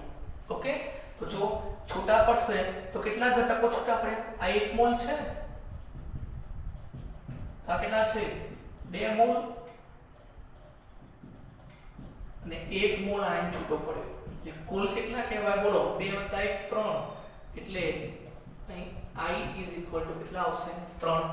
ઓકે તો જો છૂટા પડશે તો કેટલા ઘટકો છૂટા પડ્યા? આ 1 મોલ છે. આ કેટલા છે? 2 મોલ અને 1 મોલ આયન છૂટો પડ્યો. એટલે કુલ કેટલા કહેવાય બોલો? 2 + 1 3. એટલે અહીં I કેટલા આવશે? 3.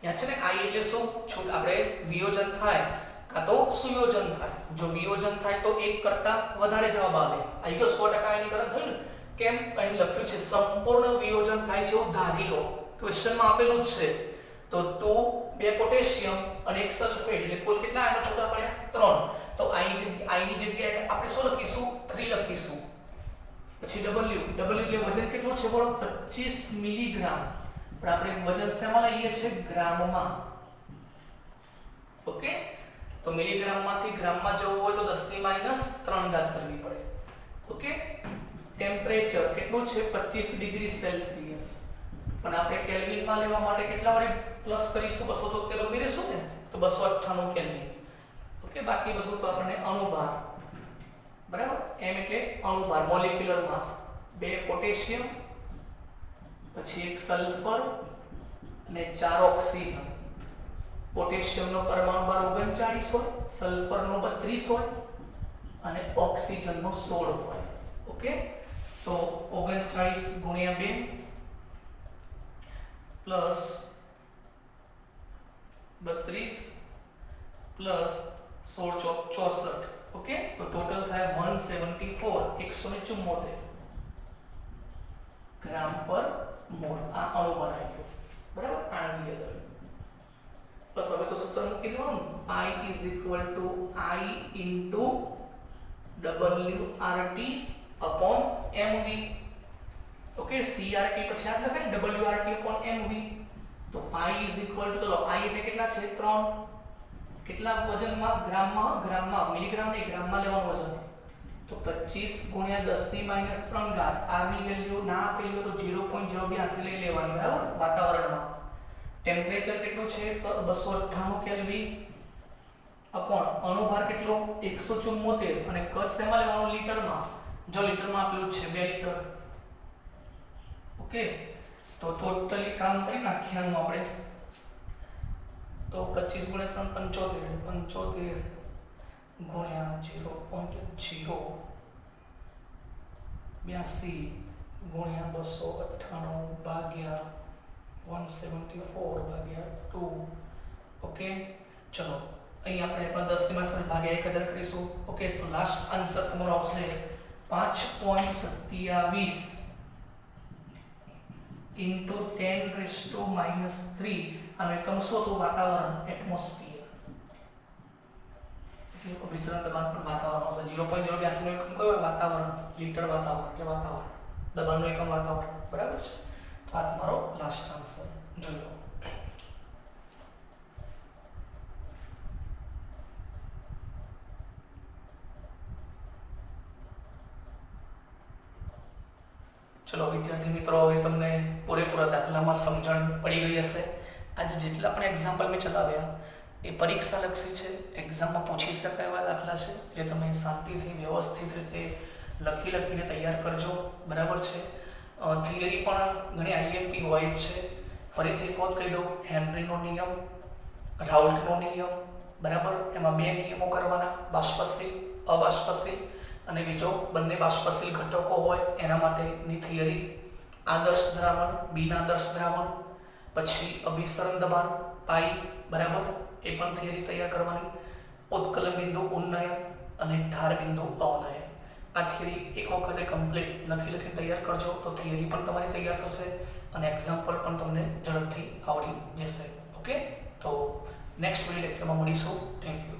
યાદ છે ને I એટલે શું? આપણે વિયોજન થાય કાં તો સુયોજન થાય. જો વિયોજન થાય તો 1 કરતા વધારે જવાબ આવે. આઈ ગયો 100% એની કરંટ થયું ને. કેમ? અહીં લખ્યું છે સંપૂર્ણ વિયોજન થાય છે એવું ધારી લો. ક્વેશ્ચનમાં આપેલું જ છે. તો 2 પોટેશિયમ અને 1 સલ્ફેટ એટલે કુલ કેટલા આયનો છૂટા પડ્યા? 3. તો I ની જગ્યાએ આપણે શું લખીશું? 3 લખીશું. પછી W એટલે વજન કેટલું છે બોલો? 25 મિલીગ્રામ. પણ આપણે વજન શેમાં લઈએ છીએ? ગ્રામમાં. ઓકે તો મિલીગ્રામમાંથી ગ્રામમાં જવું હોય તો 10 ની માઈનસ 3 ઘાત કરવી પડે. ઓકે ટેમ્પરેચર કેટલું છે? 25 ડિગ્રી સેલ્સિયસ. પણ આપણે કેલ્વિનમાં લેવા માટે કેટલા વડે પ્લસ કરીશું? 273 ઉમેરીશું ને તો 298 કેલ્વિન. ઓકે બાકી બધું તો આપણને અણુભાર બરાબર. m એટલે અણુભાર મોલેક્યુલર માસ. 2 પોટેશિયમ પછી 1 સલ્ફર અને 4 ઓક્સિજન. પોટેશિયમનો પરમાણુ ભાર 39 હોય, સલ્ફરનો 32 હોય અને ઓક્સિજનનો 16 હોય. ઓકે તો 39 ગુણ્યા 2 પ્લસ 32 પ્લસ 16 ચોક 64. ઓકે તો ટોટલ થાય 174 ગ્રામ પર મોલ. આ અણુભાર આવી ગયો બરાબર. આની અંદર બસ હવે તો સૂત્ર મૂકી દેવાનું. I = I × WRT upon mv. Okay, CRT પછી આ લખાય ને WRT upon mv. તો પાઈ ઇઝ ઇક્વલ ટુ, ચલો I એટલે કેટલા છે 3, કેટલા વજનમાં ગ્રામમાં મિલીગ્રામ નહીં ગ્રામમાં લેવાનું વજન. તો 25 ગુણ્યા 10 ની -3 ઘાત. r ની વેલ્યુ ના આપેલી હોય તો 0.082 લઈ લેવાની, બરાબર. વાતાવરણમાં ટેમ્પરેચર કેટલું છે તો 298 કેલ્વિન અપોન અણુભાર કેટલો 174 અને કદ શેમાં લેવાનું લીટરમાં. જો લીટરમાં આપેલું છે 2 લીટર. ઓકે, તો ટોટલી કામ કરી નાખીએ આનું આપણે. તો 25 ગુણ્યા 3 75 ગુણ્યા 0.082 ગુણ્યા 298 ભાગ્યા 174 ભાગ્યા 2. ઓકે, ચલો અહીં આપણે પણ 10 ની માત્રા ભાગ્યા 1000 કરીશું. ઓકે, તો લાસ્ટ આન્સર તમારો આવશે 5.27 into 10⁻³ અને એકમ શોધો વાતાવરણ એટમોસ્ફિયર. એટલે વિસ્તરણ દબાણ પણ વાતાવરણ આવશે. 0.082 નો એકમ કયો વાતાવરણ, લીટર વાતાવરણ એટલે વાતાવરણ, દબાણનો એકમ વાતાવરણ, બરાબર છે. તો આ તમારો લાસ્ટ આન્સર જોઈ લો. ચલો વિદ્યાર્થી મિત્રો, હવે તમને પૂરેપૂરા દાખલામાં સમજણ પડી ગઈ હશે. આજે જેટલા પણ એક્ઝામ્પલ મેં ચલાવ્યા એ પરીક્ષાલક્ષી છે, એક્ઝામમાં પૂછી શકાય એવા દાખલા છે. એટલે તમે શાંતિથી વ્યવસ્થિત રીતે લખીને તૈયાર કરજો, બરાબર છે. થિયરી પણ ઘણી IMP હોય જ છે. ફરીથી એક વખત કહી દઉં, હેનરીનો નિયમ, રાઉલ્ટનો નિયમ, બરાબર. એમાં 2 નિયમો કરવાના, બાષ્પશીલ, અબાષ્પશીલ, અને બીજો બંને બાષ્પશીલ ઘટકો હોય એના માટેની થિયરી. આદર્શ દ્રાવણ, બિનઆદર્શ દ્રાવણ, પછી અભિસરણ દબાણ પાઈ, બરાબર, એ પણ થિયરી તૈયાર કરવાની. ઉત્કલન બિંદુ ઉન્નયન અને ઢાર બિંદુ અવનયન. આ થિયરી એક વખતે કમ્પ્લીટ લખી તૈયાર કરજો તો થિયરી પણ તમારી તૈયાર થશે અને એક્ઝામ્પલ પણ તમને ઝડપથી આવડી જશે. ઓકે, તો નેક્સ્ટ વિડિયો લેક્ચરમાં મળીશું. Thank you.